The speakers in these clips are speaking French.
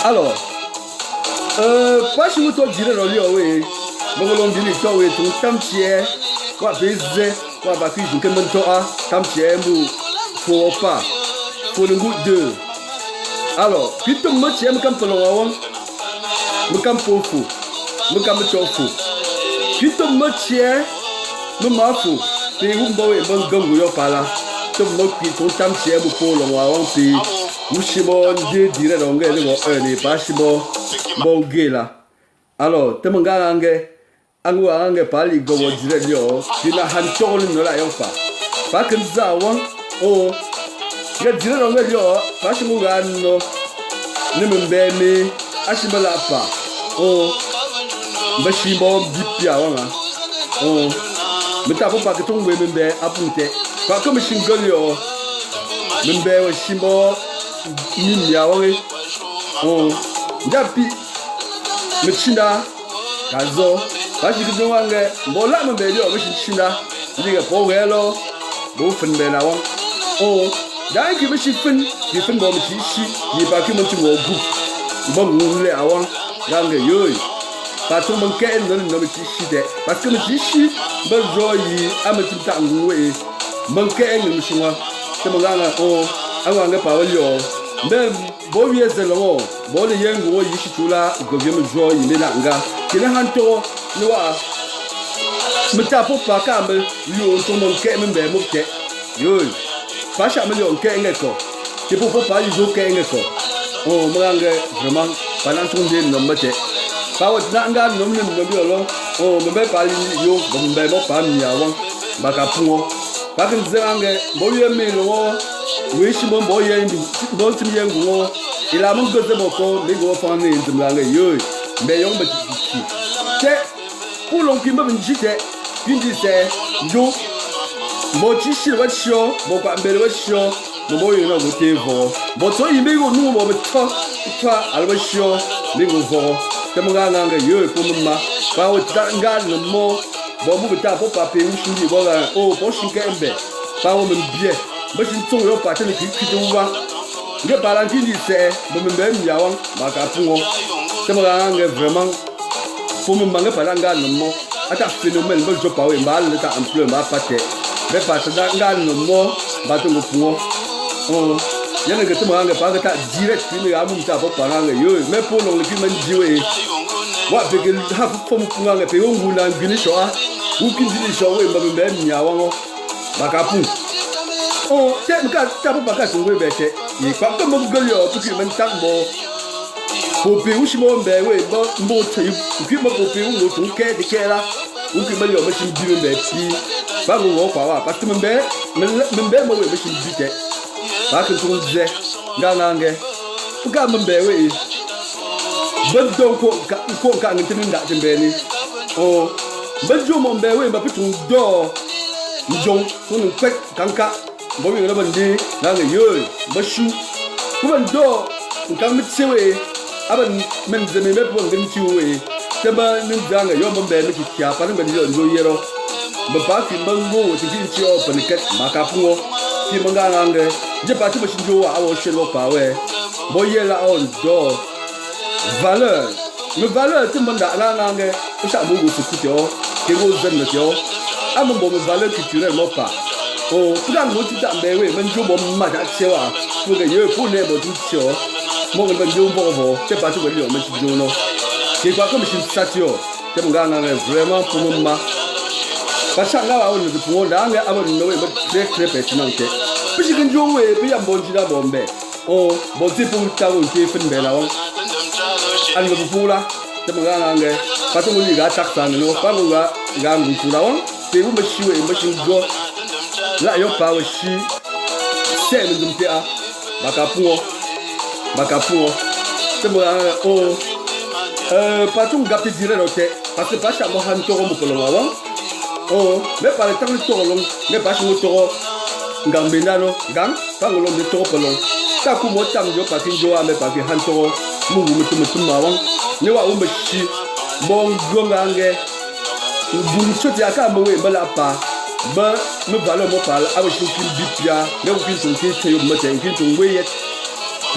Alors, pas si vous dire dans le oui, mon dit les oui, tout tam tiers, quoi baiser, quoi bacu, je que mon toa, tam tiers, faut pas, faut le goût de. Alors, puis tout le monde tiers, me campe l'on, me campe au fou, me campe au fou. Puis tout le monde tiers, me m'a fou, puis vous m'avez bon gang ou pas là, tout le monde qui tout tam tiers, me pour l'on, puis. Mushimon de dire donc les pas bon bon gay là. Alors, te mangange, angue pali go dire yo, dina han tol no la yo pas que ça wan oh, ya dire donc yo, pas si mugano, ne me beme, ashibala pa, oh, bashimbo bipia wana, oh, mais t'as pas que ton wembe apunte, pas comme single yo, membe shimbo. Mimia oui, oh, japi, mechina, kazo, parce que nous avons bon là me béni au mechina, il dit que pour hello, bon fin ben avant, oh, d'un qui me chiffre, qui fait bon mechichi, il pas que mon tu m'as goût, bon nous les avant, gang yo, pas tout mon cœur non mechichi parce que mechichi, ben joyi, à me tout temps oui, mon cœur ne me chinois, c'est mon gang oh. Avant de parler, mais bon vieux c'est long, bon les gens gros ici tout là, ils viennent me jouer, ils me l'anga. Qui n'a pas trop, nous a. Me tape pas quand même, yo tout mon cœur me met mon cœur. Yo, pas chaque million cœur n'eko. C'est pour pas ils ont cœur n'eko. Oh, moi vraiment, pendant tout le temps, me mette. Pas au n'anga non me violon. Oh, me met pas yo, me met pas mi avant, bakapuo. Pas que nous avons bon vieux mais non. Oui, je suis bon boy, bon tu viens gros. Il a mon gosse de mon corps, mais gros fan de m'langue yo. Mais on me dit, c'est pour l'on qui me dit puis dit c'est yo. Mon chichi va chier, mon pas belle va chier, mon boy il a voté pour. Bon toi il me go nous mon toi, alors va chier, mais go pour. C'est mon gars langue yo pour moi. Pas au tanga le mot. Bon vous t'as pas papier ou chindi bon oh bon chinkembe. Pas au même bien. Mais je ne sais pas si tu vois. Je parle de c'est même yawan, Makapungo. C'est vraiment pour me manquer par un gars. À ta phénomène, je parle mal de ta ampleur, ma pâte. Mais pas de gars, no more, bâton au point. Oh, il y a un gars qui m'a pas direct, puis il a monté à parler. Mais pour l'on qui m'a dit, what they can have from Punga, the Payong, and Guinisha, who can see the show in même yawan, Makapu. Oh, c'est le cas de Bacas ou Webete. Il croit que mon gueule pour qu'il m'en tambo. Pour Péou, je m'en vais, bon, bon, tu puis mon Péou, ton quai de Kera, ou que me le machine du Bessie. Pas mon power, parce que mon bête, mon machine bite. Pas que ton disait, Ganangue. Pourquoi mon bébé? ben donc ko ka ntin nda tembeni oh ben jo mon be we ba pitung do njong tun kwek kanka bo wi ban di na ga yo ba shu ko ban do kan mi tsewe aban men zeme me po ngin chiwe te ba nin zanga yo mon be mi kya pa ban yo njo yero ba pa ki mango ti kin chi o pan ket maka pungo ti manga ngange je pa ti ba shinjo wa awo shelo pa we bo yela on do valeur le valeur ti manda la ngange o sha mo go su kutyo ke go zen ne tyo am bo me valeur culturelle mo pa o pudan mo ti da mbe we men jo bo ma da chewa fu ge ye fu ne bo ti chyo mo ge ben jo bo bo te pa ti we yo men ti jo no ke kwa ko mi shin satyo te manga ngange vraiment pour mo ma parce que là on ne peut pas aller avant nous mais très très pertinent que puis que nous ouais puis un bon jida bombe oh bon c'est pour ta on fait fin belle là on ne peut pas là c'est mon gars là parce que nous gars taxe non pas nous gars nous pour là on c'est vous monsieur et monsieur go là yo pas aussi c'est nous me a bakapuo c'est mon gars oh pas tout gars te dire l'hôtel parce que pas chaque mois on tourne pour le moment oh mais par le temps le tour long mais pas sur le tour gambinano gang pas le long de tour pour long ta ku mo tam jo pa kin jo a me pa ki han tour mu mutum ma wan ne wa umbe shi bon gongange bulu choti aka mo we bala pa ba me balo mo pa a we shi kin bipia ne ku kin kin te yo mo te kin tun we yet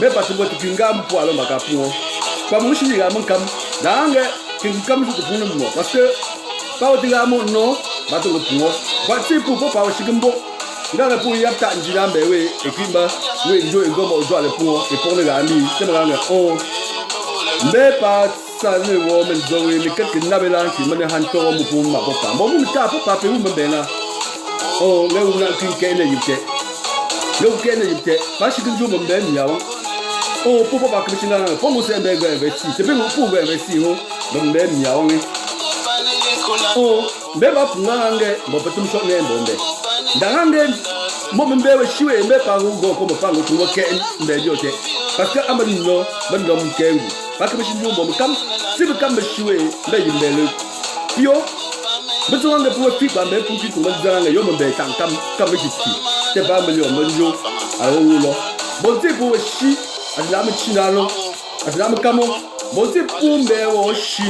me pa tu mo kin gam po alo maka pu pa mo shi ga mon kam dange kin kam su tu mo parce que pa o diga mo no ba to ko puo ba ti pu po pa o shigimbo ngala pu ya ta njira mbe we ekimba we njo ngo mo zo ale puo e po le ga mi te ma nga o mbe pa sa ne wo men zo we mi ket na be lan ki mane han to mo pu ma po pa mo mi ta po pa pe u mbe na o le u na kin ke ne yite le u ke ne yite ba shigimbo mo mbe mi ya o o po pa ka shina na po mo se mbe ga investi te be mo pu ga investi ho mbe mi ya o ni oh beba pungange bo petum shot ne bombe dangange mo mbe we shiwe mbe pa go ko mo pa go tungo ke mbe jote parce que amani no ban dom kengu parce que shinju mo kam si be kam be shiwe mbe yimbe le pio beto nge pour fi ba mbe pour fi ko dangange yo mo mbe tam kam be ki te ba me yo mo njo a wo lo bo te pour shi adla me chinalo adla me kamo bo te pour mbe wo shi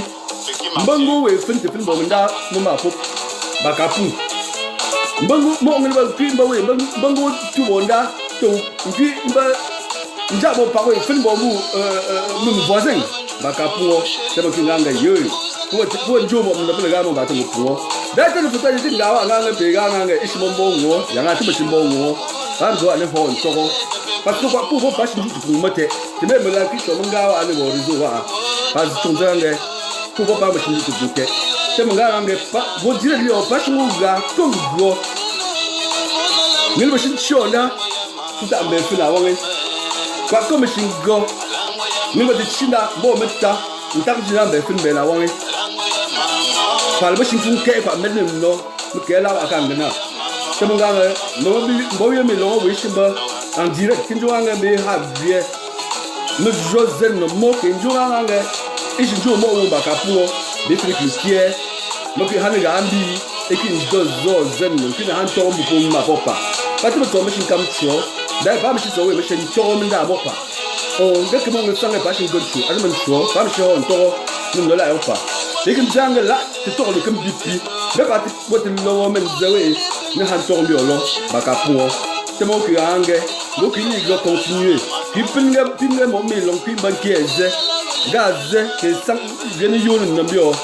mbangu we fin bo nda mo ma fo bakapu mbangu mo ngel ba fi mba we mbangu tu bonda to fi mba nja bo pa we fin bo mu voisin bakapu te mo kinga yo ko njo mo mna bele ga mo ba to mo da te no futa ti ngawa nganga pe ga nganga ishimo mbongo yanga ti bishimo ngo ba ndo ane ho ntoko parce que quoi pour pas chinju tu mote te me la ki so ngawa ane bo rizo wa ba tonzanga pour pas me changer tout bouquet c'est mon gars anglais pas vous dire lui on pas mon gars comme gros mais le machine chona tout à fait là ouais quoi comme machine go mais le china bon meta on t'a dit là ben fin ben là ouais par le machine fou qu'est pas mettre non mais qu'elle a à quand c'est mon gars non bon il me long oui c'est pas en direct quand tu vas me habiller me Joseph no mo quand tu vas et je joue au bakapuo des trucs pierre donc il y a des ambi et qui nous donne zen qui n'a pas tombe pour ma papa pas tout tombe chez comme ça d'ailleurs pas monsieur sauver monsieur tombe dans ma papa oh dès que mon sang est pas chez goncho alors mon choix pas monsieur on toro nous ne l'aimons pas et que nous avons là c'est toro le comme bipi mais pas tout what le moment zawe ne han tombe long bakapuo c'est mon qui a angé donc il doit continuer puis pinga mon melon puis banquier gaze ke sang gene yonu nambio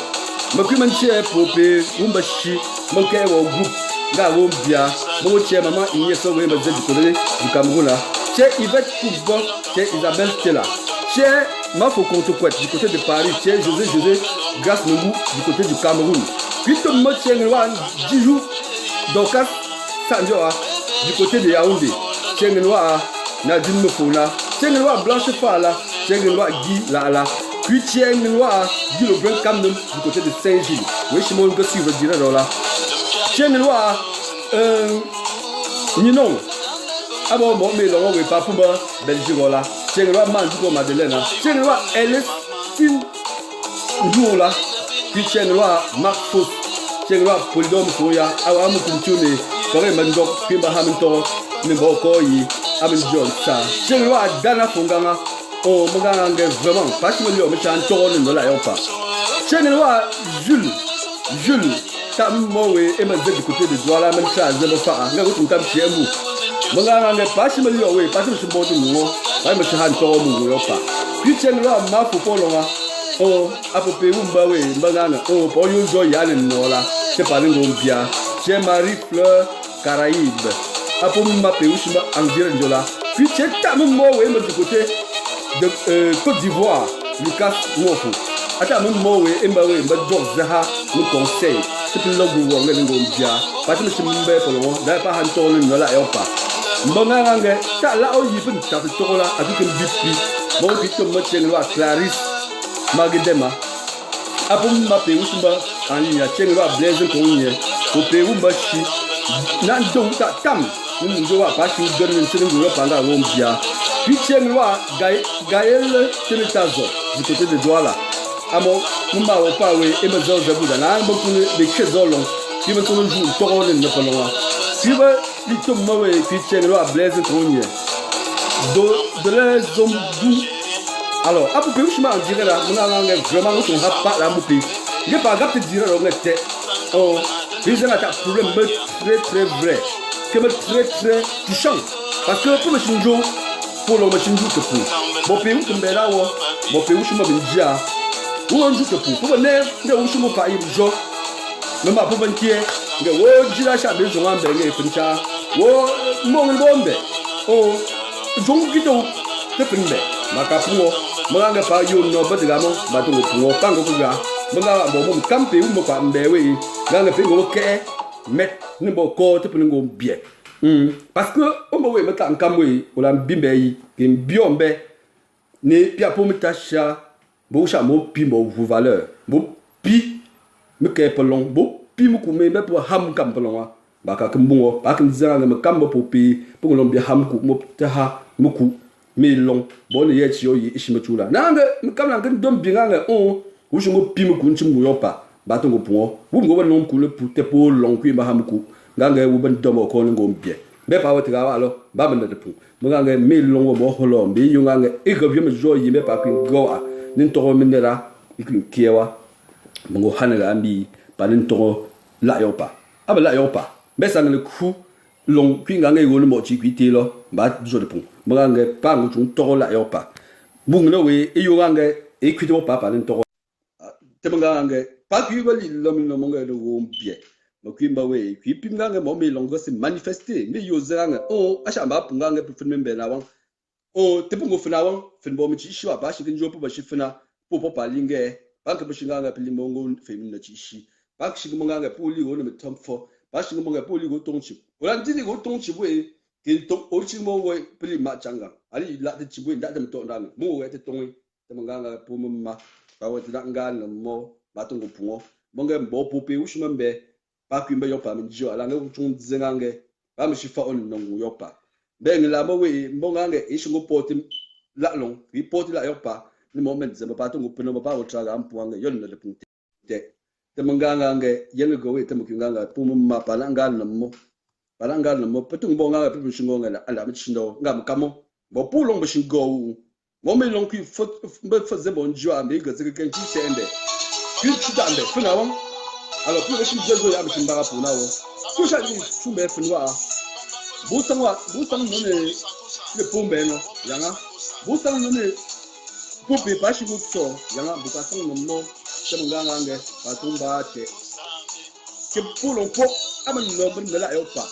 makwiman che pope umbashi manke wo group ga wo bia mo che mama inye so we ba zedi kole du Cameroun là che Yvette Football che Isabelle Tela che Mafo Contoquet du côté de Paris che José Grace Nungu du côté du Cameroun puis to mo che ngwa Djiju Dokas Sanjoa du côté de Yaoundé che ngwa Nadine Mofona che ngwa Blanche Fala Tchengenwa Guy Lala, puis Tchengenwa Guy Le Brun Camden du côté de Saint-Gilles. Oui, je m'en vais suivre direct là. Tchengenwa Ninon. Ah bon, mais l'on va pas pour Belgique là. Tchengenwa Mandiko Madeleine. Tchengenwa Ellis few jour là puis chien noir Marc Fos chien noir Polydome Soya awa mu kuntune kore mandok puis ba hamto ni boko yi amin John ça chien noir dana fonganga oh monganga vraiment parce que le méchant tourne dans la yopa chien noir Jules Tamowe et ma du côté de Douala même ça zéro fa nga ko tam chien mu monganga parce que le yowe parce que je bote mu ba me chan to mu yopa puis chien noir ma fo polonga oh apope umba we mbangana oh po yo zo ya le nola c'est pas ngo bia chez Marie Fleur Caraïbe apo mma pe ushima angira njola puis chez tammo we me du côté de Côte d'Ivoire Lucas Mofu ata mo we emba we mba zaha no conseil c'est plus logo wo ngo bia pas me chimbe polo da pa han to le nola yopa mbangana nge ta la o yipin ta to la avec une bipi bon puis to mo chen wa Clarisse Magdema apum ma pe usumba ani ya chenwa blaze ko nye ko pe umba shi nan do ta tam ni ndo wa pa shi don ni tin ngo pa nga wo mbia puis chenwa Gaël Tenetazo du côté de Douala amo mumba wo pa we e me zo zabu da na mbo kunu de chezolon puis me tono jour toro ne ne palonga puis ba li to mo we puis chenwa blaze ko nye de les zombu. Alors, à peu près, je m'en dirais là, on a vraiment on n'a pas la moupi. Il n'y a pas de dire on était. Oh, ils ont un problème très vrai. Que me très touchant. Parce que pour le chinjo, pour le chinjo que pour. Mon pays où tu me là, mon pays où je me dis, où on joue que pour le nez, où je me fais une joie. Même pas pour mentir, que oh, j'ai la chatte de son âme, et pincha. Oh, mon bombe. Oh, j'en quitte au te makapuo manga pa yo no badigamo batu puo pango kuga manga bo kampe mo pa mbewe nganga pe ngo ke met ni bo ko te ngo bien parce que on bo we mata nkamwe ola mbimbe yi ke mbiombe ne pia po mitacha bo sha mo pi mo valeur bo pi me ke pelong bo pi mo ku me po ham kam pelong ba ka kumbungo ba kan zanga me kambo po pi po ngolo bi ham ku mo ta ha mo ku mais long bon ye ti yo yi ishimechula nanga mkamla ngin dom binganga on wo shungo pimu kunchi mu yopa bato ngo puo wo ngo non ku le pute po long ku ba hamku nganga wo ban domo ko ngo mbie be pa wati ga alo ba ban de pu nganga mais long wo holo mbi yo nganga e go bi me jo yi me pa ku go a nin to minera ikin kiewa ngo hanaga ambi pa nin to la yopa aba la yopa be sang le ku long ku nganga yo le mo chi ku ti lo ba jo de pu manganga pa ngu to la yopa bungno we e yonganga e kwito papa len to te manganga pa ku bali lo no monga do wombie no kwimba we kwipinganga mo me longo se manifester me yozanga o ashamba punganga pu membe na wan o te pungo fina wan fin bo mi chi shi wa ba shi njo pu ba shi fina po pa linge ba ka bishinganga pi limongo femina chi shi ba shi manganga pu li go no me tomfo ba shi manganga pu li go tongchi ola ndini go tongchi we kinto ochimo we pili machanga ali la de chibwe nda dem to ndang mu we te tongi te manganga pu mma ba we te ngana mo ba tongo pungo bonga mbo pope ushimambe ba kwimbe yopa minjo ala nge uchung zengange ba mishifa on nongu yopa bengi la mo we mbongange ishingo poti la long report la yopa ni moment ze ba tongo puno ba utraga ampuange yon na de punte te manganga nge yenge go we te mukinganga pu mma pa la ngana mo balanga no petung bonga pe bishingo ngala ala mchindo ngam kamo bo pulong bishingo mo me long ki fot be fot ze bon jwa me ga zeke ken ki sende ki tudande fina won alors plus bishin jezo ya bishin bara puna wo ko sha ni fumbe finwa bu sang no ne le pombe no yanga bu sang no ne pope ba shi go so yanga bu ka sang no mo se nganga nge ba tumba te ke pulong po aman no ben la yopa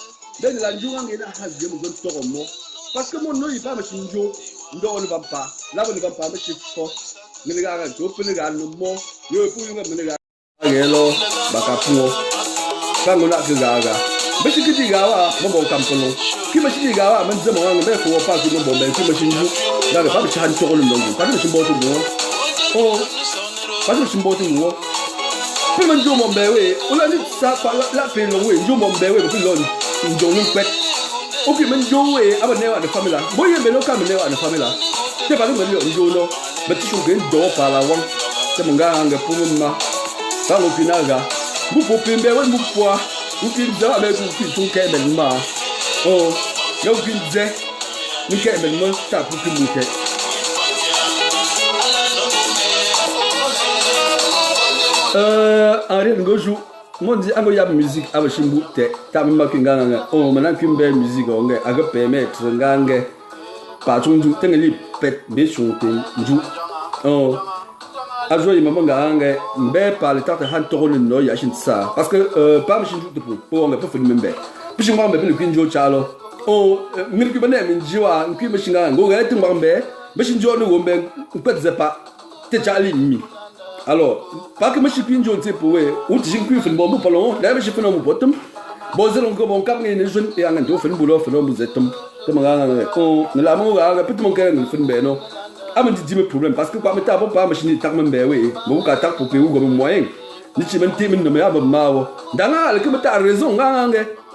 ben la njunga ngena hazie mo gon toro mo parce que mon no yi ba machin jo ndo on va pas la bon va pas me chifo ngene ga jo pele ga no mo yo pu nga ngene ga ngelo baka puo kango na ga be shi kiti ga wa mo bo kampono ki ma shi ga wa man zama wa ngbe ko pa ku mo be ki ma shi ju ga ba ba chan toro no ngo pa ni shi bo to go oh pa ni shi bo to go pe man jo mo be we ola ni sa pa la pe lo we jo mo be we ko lo njong pet oki men jo we aba ne wa de famila boye me lo ka me ne wa de famila te ba lo njo no mais tu joues d'or par la wang. C'est mon gars, un gars pour moi. Pas mon pinaga. Vous pouvez payer, vous pouvez. Vous pouvez dire avec vous qui sont quand oh, là vous pouvez dire, nous quand même, ça pour que vous faites. En rien de jour. Moi, je dis, il y a musique, avec Chimbu, t'as même pas qu'une gang. Oh, maintenant qu'une belle musique, on a à permettre un gang. Par contre, tu as une pète, bien sûr, tu oh, à jouer, maman, gang, mais par le temps de hand tourner, non, il y a ça. Parce que, pas me chinger pour on a pas fait le même. Puis je m'en vais le Queen Joe Charlo. Oh, mais que bonne aime, Joa, une cuite machine, go, elle est un bambé, mais je ne joue pas, t'es Charlie, mi. Alors, pas que je suis une jolie pour eux, ou tu sais que je fais un bon ballon, là je fais un bon bottom. Bon, c'est donc bon cap, mais je ne un peu de boulot, fait un bout de temps. C'est mon gars, on l'a mon gars, peut-être mon gars, il fait un béno. Ah, mais dis mes problèmes, parce que quand tu n'as pas machine, tu as même béoué, bon, quand tu as pour payer comme moyen. Ni tu m'as dit, mais non, mais à Mao. Dans la, que tu as raison,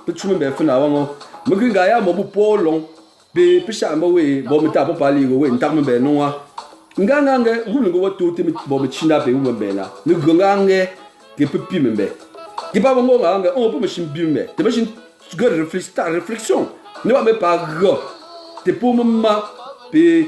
peut-être me faire un avant. Mais que gars, mon beau long, puis ça m'a oui, bon, mais tu n'as pas parlé, oui, tu as même béno. Ngangange wulu ngo watu timi bo china be wo be na ni ngangange ke pepi membe ki ba ngo nganga on peut machine bimbe te machine go réflexion ne va me pas go te pour mama pe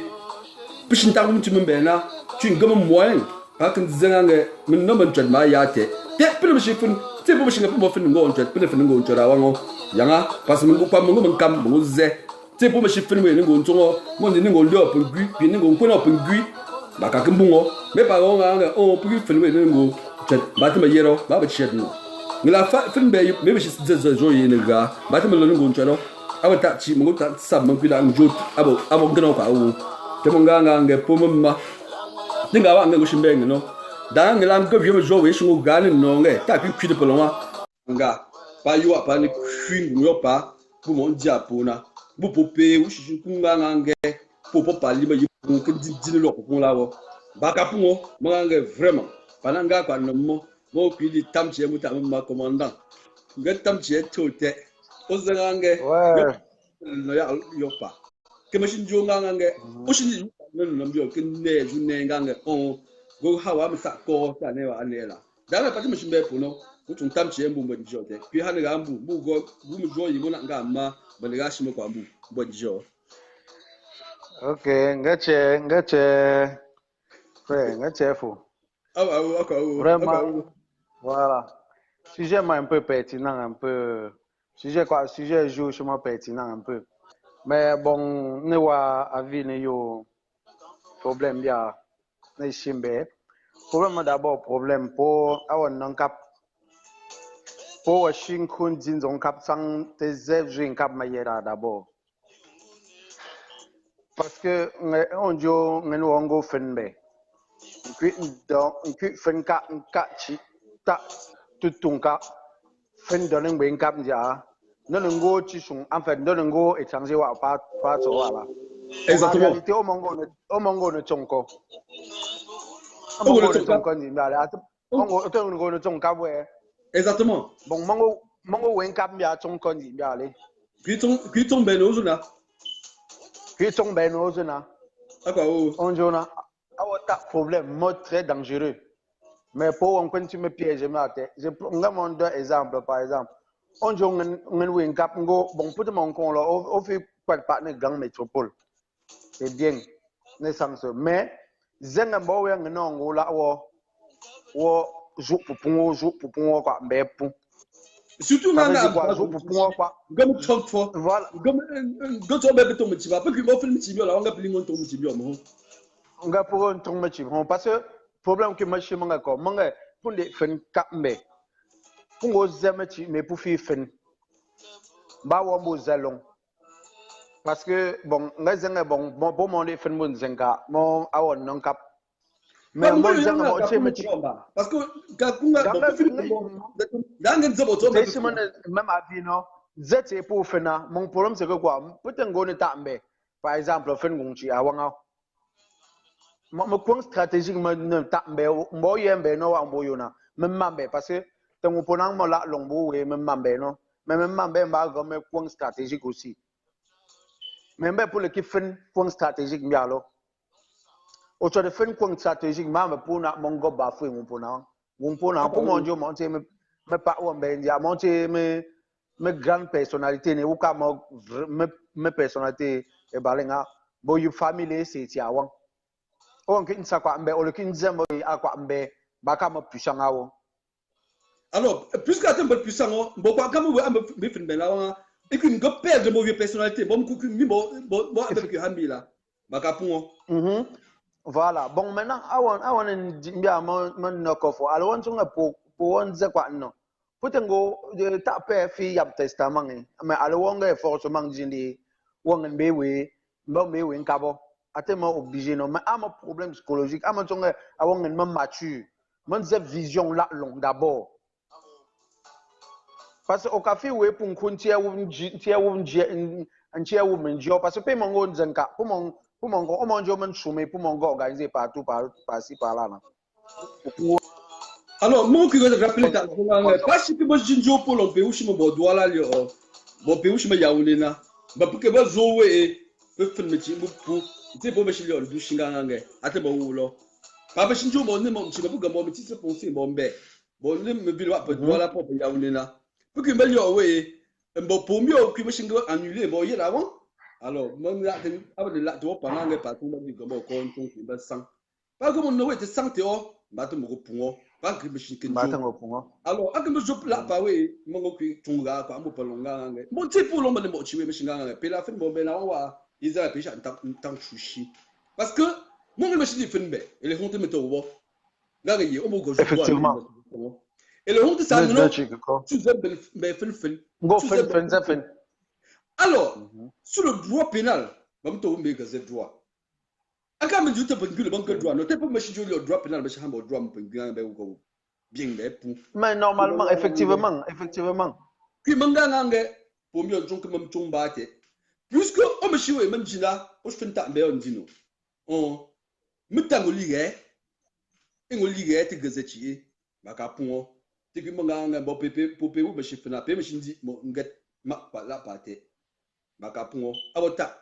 pishin ta mu membe na tu ngam moyen pa kan zangange min no man ma ya te pe machine fun te bo machine po fun ngo on chat pe fun ngo on chora wango yanga parce que ngo pa ngo man kam ngo ze te pour machine fun we ngo ntongo mo ni ngo lo pe gui pe ngo ko na pe gui ba ka kumbungo me pa nga on puis filmer ngo ba te mayero ba ba chetno ngila fa film be me be se zo yi nga ba te melo ngo nchano aba ta chi mo ta sab mo pila ngo abo ngano pa u te mo nga po mama ninga wa ngo shimbe no da ngila ngo bi mo zo we shi ngo ga ni no nge ta pi de polonwa nga pa yo pa ni kwi ngo pa bu mo ndia po na bu pope u shi kunga nge pour parler mais il faut dire le pour là baka pour moi vraiment pendant que quand moi puis les tamtier muta ma commandant ngat tamtier tote ozangange no ya yo pa que machine jo ngangange ushi no mbio que ne ju ne ngange on go hawa msa ko ta ne wa anela dama pati machine be pour no utu tamtier mbu jote puis hana ga mbu go bu mu jo yi mona ngama baliga shi mo kwa mbu jo. Ok, ngache, fou. Vraiment, voilà. Sujet un peu pertinent, un peu. Sujet justement pertinent un peu. Mais bon, ne wa avis ne yo problème bien, ne chimbe. Problème d'abord problème pour avoir non cap. Pour chine kun din zon cap sang te zev jin cap mayera d'abord. Parce que on dit on go fenbe qui fen ka chi ta tutunka fen donne ben cap dia non ngo chi son en fait non ngo étranger wa pas so wala exactement en réalité au mongo ne tonko ni mala ongo ne tonka we exactement bon mongo wen cap bia tonko ni mala qui tombe ben ozuna qui tombe ben ozuna on jona a problème mode très dangereux mais pour on continue piège je prends deux exemples par exemple on dit on win cap ngo bon pour mon con là au fait pas partenaire gang métropole c'est bien ne sens mais zenga bo yang non ngo la wo joue pour quoi mais pour surtout dans la comme trop fort voilà comme d'autres bébés tombent tu vas pas que bon film tu là on va plus on tombe tu bien on va pour un tombe tu parce que problème que moi chez moi quoi moi pour les fin cap mais pour aux amis mais pour faire fin ba wa mo zalon parce que bon ngazenga bon pour mon les fin mon zenga mon awon non cap mais mon zenga mo chez me parce que kakunga même avis non c'est pour faire mon problème c'est que quoi peut-être qu'on est tombé par exemple fin gonchi awanga mo point stratégique me tombé mo yembe no wa mboyona même mambe parce que tant pour nan mo la longbo et même mambe non mais même mambe ba comme point stratégique aussi même pour l'équipe fin point stratégique bien alors Autre de fin quoi stratégique mais pour na mongo bafoué mon pour mon Dieu monter me pas ou ben dia monter me grande personnalité ne ou ka me personnalité e balenga bo you family c'est tiawan on kin sa kwa mbe o le kin zembo akwa mbe baka mo puissant awo. Alors puisque tu es un peu puissant bon quoi comme vous me fin ben là et qu'une go perdre de mauvaise personnalité bon coup mi bon avec que hami là baka pour voilà bon maintenant awon mbia mon nokofo alors on tunga pour on ze kwa no putengo ta pe fi yam testament mais alors on ga forcément jindi won mbewe mbewe nkabo atema obligé non mais am problème psychologique am tunga awon même mature mon ze vision là long d'abord parce que au café we pour kuntia wu menjo parce que pe mongo nzenka pour mon Dieu mon soumet pour mon organiser partout par-ci par-là. Alors mon qui veut rappeler ta parce que moi jinjo pour l'on peut aussi me bodoa là le bon peut aussi me yaoulé na ba pour que ba zowe peut faire métier pour tu pour me chiler le shinga ngé ate ba wulo pa ba jinjo mon ne mon chi ba pour que mon petit se penser bon be bon ne me bi wa bodoa là pour yaoulé na pour que me yo we bon pour mieux que me shinga annuler bon y là avant. Alors, même là, avec le lac, tu vois, pendant que partout, on dit que bon, quand on fait un sang. Pas comme on ne veut sang, tu vois, bateau me reprend, pas que je suis qu'un jour. Alors, à que je joue là, pas oui, mon cul, ton gars, quoi, mon pelonga, mon petit pour l'homme de motiver, mais je n'ai pas la fin, bon, ben là, on va, ils ont pêché un temps chouchi. Parce que, mon me suis dit, fin, et les hontes me tombent. Là, il y a un mot que je vois. Et le honte, ça, non, tu sais, mais fin. Go, fin. Alors, sur le droit pénal, je vais vous dire que c'est droit. Quand je dis que le banque droit, ne pas me le droit pénal, mais je vais droit bien pour. Mais normalement, effectivement. Puis, je pour mieux que je me tombe. Puisque, on me chie, même si là, on fait un temps, on dit non. Me tango ligue, et on ligue, tu gazetier, ma capon. Tu peux me bon pépé, pour payer, mais je fais un peu, mais je dis, mon get, ma pas la pâte. Makapungo abota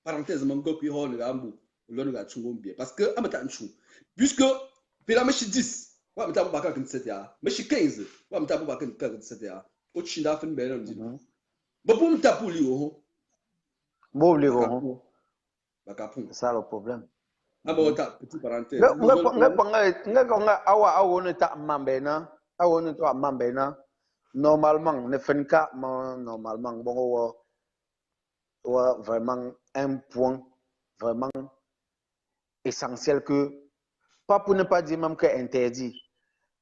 parenthèse mango qui hol gambu le nga chungo bien parce que amata nchu puisque pela meshi 10 wa mta baka kin 7 ya meshi 15 wa mta baka kin 7 ya o chinda fin be non dino bo pour mta pour li o bo li o makapungo c'est ça le problème abota petit parenthèse nga awa ne ta mambena awa ne to mambena normalement ne fenka normalement bon vraiment un point vraiment essentiel que, pas pour ne pas dire même que interdit.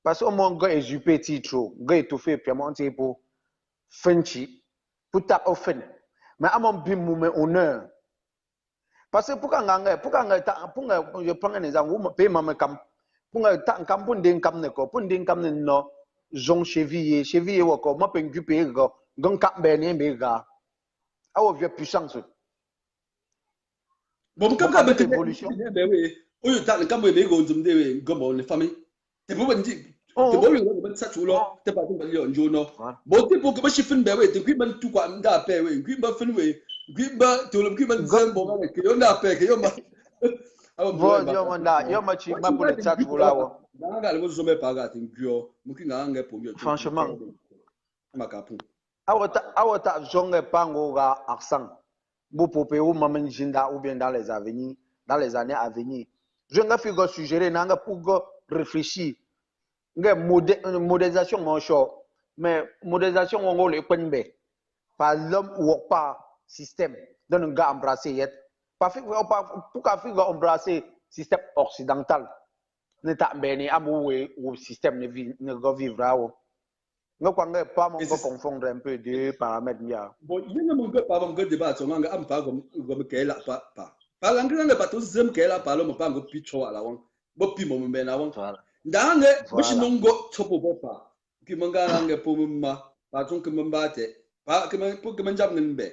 Parce que mon gars est jupé trop, gars est tout fait, puis monter pour finchi, pour taper au fin. Mais à mon bim mon honneur. Parce que pour je prends un exemple, vous payez ma cam, pour nding cam neko, pour nding cam no, zone cheville wako, moi peux jupé go, gon cap ben bega. Ah ouais, puissance. Bon, quand on a évolution, ben oui. Oui, t'as le camp de go comme les familles. T'es pas bon dit. T'es bon, ça tu l'as. T'es pas bon de jono. Bon, t'es pour que je fasse ben oui. T'es qui man tout quoi, m'da paix oui. Qui m'a fait oui. Qui m'a, tu le qui m'a dit bon avec que on a paix que on m'a. Bon, yo manda, yo ma chi ma pour le chat pour là. Dans la le sommet pas gâté bio. Moi qui n'a rien pour mieux. Franchement. Ma capou. Awata jonge pango ga accent. Bo popé ou maman jinda ou bien dans les années à venir. Je nga figo suggérer nanga pour réfléchir. Nga modélisation mon show. Mais modélisation on le penbe. Par l'homme ou pas système. Donc nga embrasser yet. Pas pour ka figo embrasser système occidental. Ne ta beni amoué ou système ne vivra. Nous ne pas confondre un peu deux paramètres. Bon, il y a un peu de débat sur l'angle, on parle comme qu'elle a pas. Par l'angle, on n'a pas tous les qu'elle a parlé, on parle de pitcho à la one. Bon, puis mon ben avant. Dans le, moi je n'en go chopo pas. Qui manga langue pour moi, pas ton que m'embate, pas que m'en pour que m'en jappe n'imbe.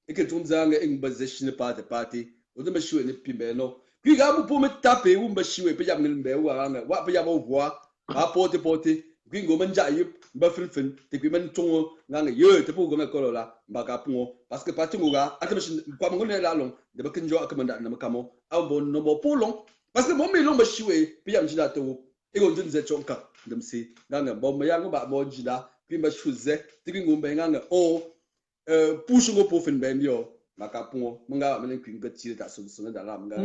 Et que ton zangue est une base chine pas de party. Ou de me chouer ne pimeno. Puis gars pour me taper ou me chouer, peut y avoir n'imbe ou à l'angle. Wa peut y avoir voix, à porter. Gringo manja yip ba fin te ki men tongo nga ye te po gome kolo la ba ka pungo parce que pati ngoga atamshin kwa ngone la long de ba kinjo akamanda na makamo a bon no bo polong parce que mon melon me chiwe puis am jina to e go ndin ze chonka ndamsi nganga bo me yango ba bo jina puis me chuze tiki ngombe nganga o push ngo profin ben yo makapo mga amene kwinga tire ta so da la mga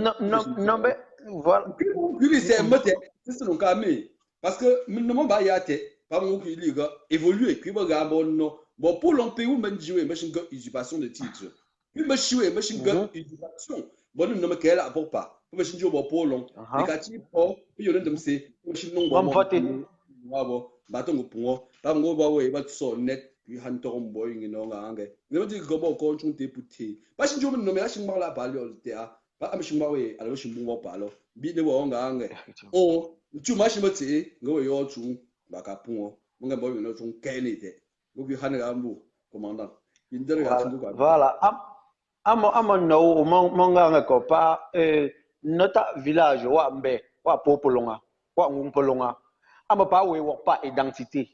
non mais voilà puis c'est moté c'est non kamé parce que non ba yate pas mon qui liga évoluer puis ba bon non bon pour l'on pays où men jouer machine gun usurpation de titre puis me chiwe machine gun usurpation bon non me kela pour pas machine jo bo pour l'on négatif pour puis on ndamsi machine non bon wabo batongo pungo ba ngo ba we ba so net puis han to boy ngino ngange ne mati go bo ko chung te puti ba shin jo no me la shin ma la ba le te a ba am shin ma we ala shin bu mo ba lo bi de wo ngange o tu ma shin mati ngo yo chu ba ka pungo mo nga boy no chung ke ni te go bi han ga mbu commandant indere ga chung ba voilà am no mo ngange ko pa nota village wa mbe wa popolonga wa ngumpolonga ama pa we wa pa identité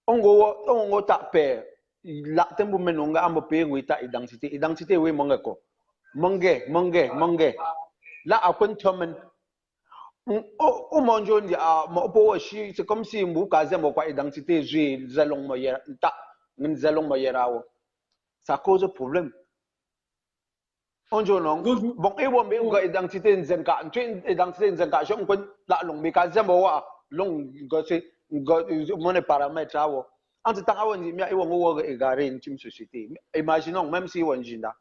ongo ta pe la tembu menonga ama pe we ta identité we monga ko monge la akon tomen o monjo ndi a mo po shi c'est comme si mbu ka zembo kwa identité je zalong mo yera ta ngin zalong mo yerawo ça cause problème onjo non bon e wo me ngo identité nzenka identité nzenka je on la long me ka zembo wa long go se go mon paramètre awo entre temps awo ndi mi e wo ngo égaré une team société imaginons même si on jinda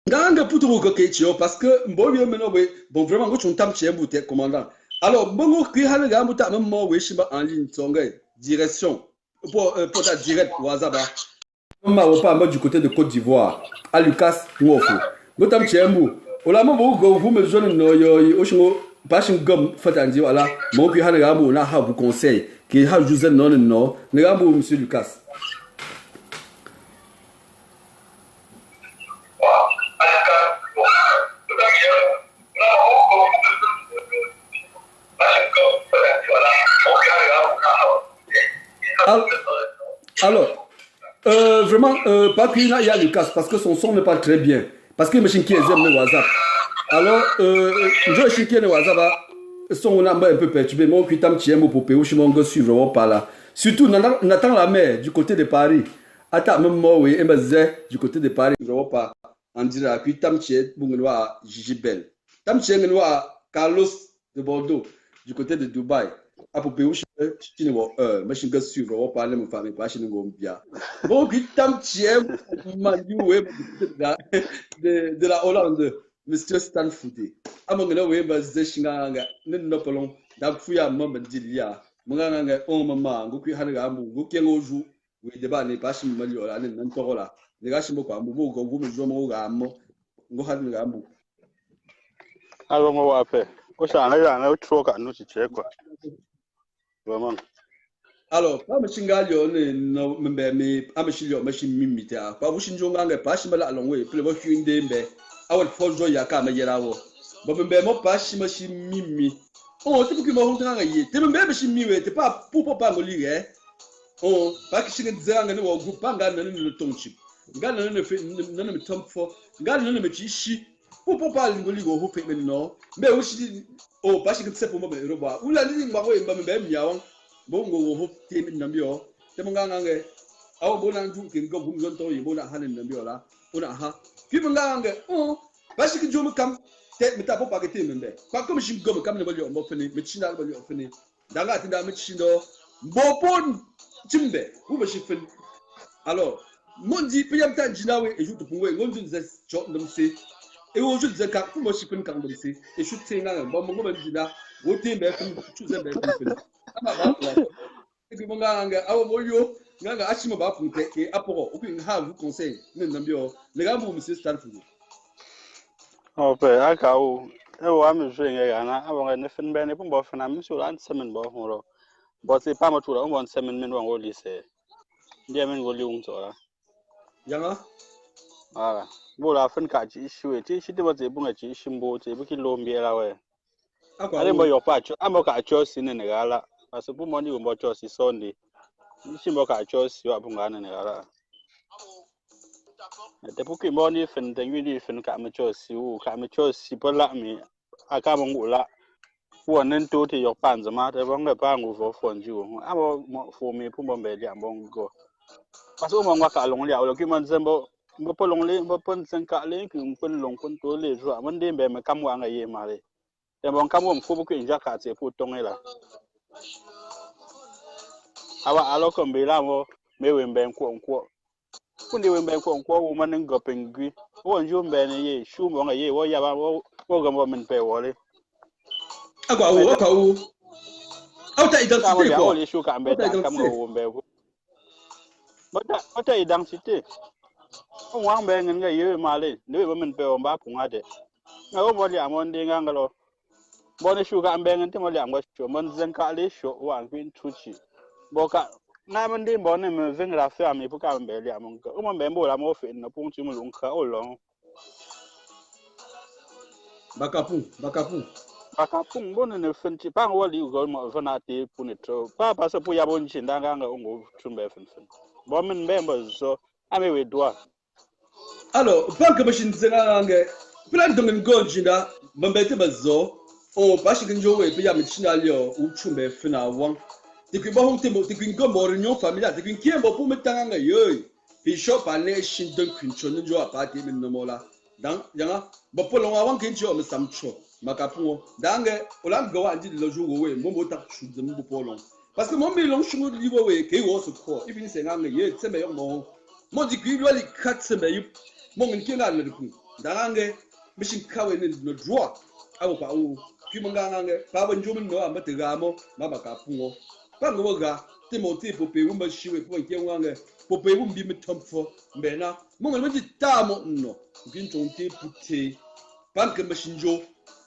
nganga puto ko ketio parce que mboyo meno we bon vraiment go chuntam chembu te commandant alors bongo ki hana ga muta mo we shimba en ligne songe direction pour ta direct wazaba ma pas du côté de Côte d'Ivoire à Lucas Nwofo mutam chembu ola mo go vous me jeune no yo oshingo passion gum fatandi wala mo ki hana ga mu na ha vous conseil qui ha juzen non ne ga mu monsieur Lucas. Alors, vraiment, pas qu'il y a Lucas, parce que son son n'est pas très bien. Parce que je suis qui aime le WhatsApp. Alors, je suis qui aime le WhatsApp, son un peu perturbé. Moi, qui t'aime, tu aimes pour payer, je m'en suivre par là. Surtout, Nathan la mer, du côté de Paris. Attends, même moi, oui, du côté de Paris, je vois pas. On dirait que t'aime, tu aimes, Gigi Bell. T'aime, tu aimes, Carlos de Bordeaux, du côté de Dubaï. Pour payer, je suis suivre, on va parler de ma famille, pas chez nous, bien. Bon, qui t'aime, tu aimes, de la Hollande, Monsieur Stan Fouté. À mon gars, oui, bah, c'est chinganga, non, non, d'après maman Dilia, mon gars, oh maman, Goku Hanagamou, Goku joue, oui, débat n'est pas chez Malio, là, n'importe là. Les gars, je me crois, vous me jouez mon gamme, Gohangamou. Alors, moi, après, au sein, là, trop qu'à nous, c'est quoi. Vraiment. Alors, pas machingalio no me amachilio machine mimita. Pas vous shinjonga pas shimala alongwe, plus vous une mbe. Awal fojo yaka ma yerawo. Ba mbe mo pas shimashi mimi. Oh, tu peux que mo honga yé. Te mbe machine miwe, te pas pour pas ngoli eh. Oh, pas que shinga dzanga ne wo groupe nga na ne tonchip. Nga na ne fe na ne tom fo. Nga na ne me chishi. Pour pas ngoli go ho fe me no. Mbe wo shi oh, pas shinga tsepo mo be roba. Ula ni ngwa mba mbe miawon. Bongo ho team nambio te mngangange aw bona nju ke ngo bum zon to yi bona hanen nambio la ona ha ki mngangange oh bashi ki jomu kam te mita po pakete mbe kwa ko mishim gom kam ne bali o mo fini michina bali o fini danga tinda michindo mbopon timbe u bashi fini alors mondi piyam ta jinawe e jutu pungwe ngondu ze chot ndamse e wo jutu ze ka fu mo shipin kan ndamse e shutte nganga bo mo ngom jina wo tembe fini chu ze be fini et mon gars, awo moyo, nganga achimo ba punte et aporo, aucun have conseil, n'embio, les gars pour monsieur Stanford. Oh, ben, à Kao, et ouais, mais je vais gagner, avant ne fin ben, et pour moi, fin, monsieur Lan semaine bon, on va c'est pas ma tour, on va semaine men au lycée. Diamant go liung so. Yanga? Ah, bon, la fin ka chi issue, ti chi te ba te bunga chi shimbo, te bu ki lombi la we. Ale mo yo pa cho, amo ka cho sine ne gala. Parce que pour moi, on va choisir Sunday. Si on va choisir, on va prendre un te puki mo ni fen te wi ni fen ka ma cho si po la mi aka mo ngula wo nen to te yo pan zama te bong le pa ngu fo fon ju abo mo fo mi pu mo be dia bong go paso mo ngwa ka long liao lo ki man zembo mo po long le mo pon sen ka le ki pon long pon to le jo man de be me kam wa nga ye ma le te bong kam mo fu bu ki ja ka te pu tong la awa alo ko be la mo me we mbe nko kundi we mbe nko wo man ngo pengui wo nju mbe ne ye shu mo nga ye wo ya ba wo ga mo men pe wo le agwa wo auta identité quoi quoi les shu ka mbe ta kam wo mbe wo bata identité o wa mbe ngen nga ye ma le ne we men pe wo ba pu nga de nga wo mo li amon de nga ngalo bo ne shu ka mbe ngen te mo li amgo shu man zen ka le shu wa kwin tuchi bo ka na man de bo ne me veng la fa mi pu ka mbe li amon ko o mo mbe mo la mo fe no pu chi mo lung ka o long bakapung bakapung bo ne fen ti pa wo li go mo fa na te pu ne tro pa so pu ya bo nchi nda nga ngo tumbe fen bo men mbe mo so ame we doa alors banque machine zenga nge plan dongen gonjinda mbete bazo o bashi njo we bi ya mchina lio uchumbe fina wang tikwi ba honte mo tikwi ngombo reunion familiale tikwi kiembo pu metanga nga yoy bi shop ane shin don kwincho njo apati min nomola dan yanga bo polo wa wang kincho me samcho makapungo dange olam go andi lo jour we mo ta chude mo polo parce que mon milong chungu liwo we ke wo so ko ibini senga nga ye tsembe yo mo tikwi lwali katsembe yu mon kinga le ku dange mishin kawe ne no droit awo pa o kimanganga pa ba njumu no amate gamo mama kapungo pa ngo ga timoti pope wo mashiwe po nkenganga pope wo mbi mitomfo mbena mon ngel mji tamo no kintonte putte bank mashinjo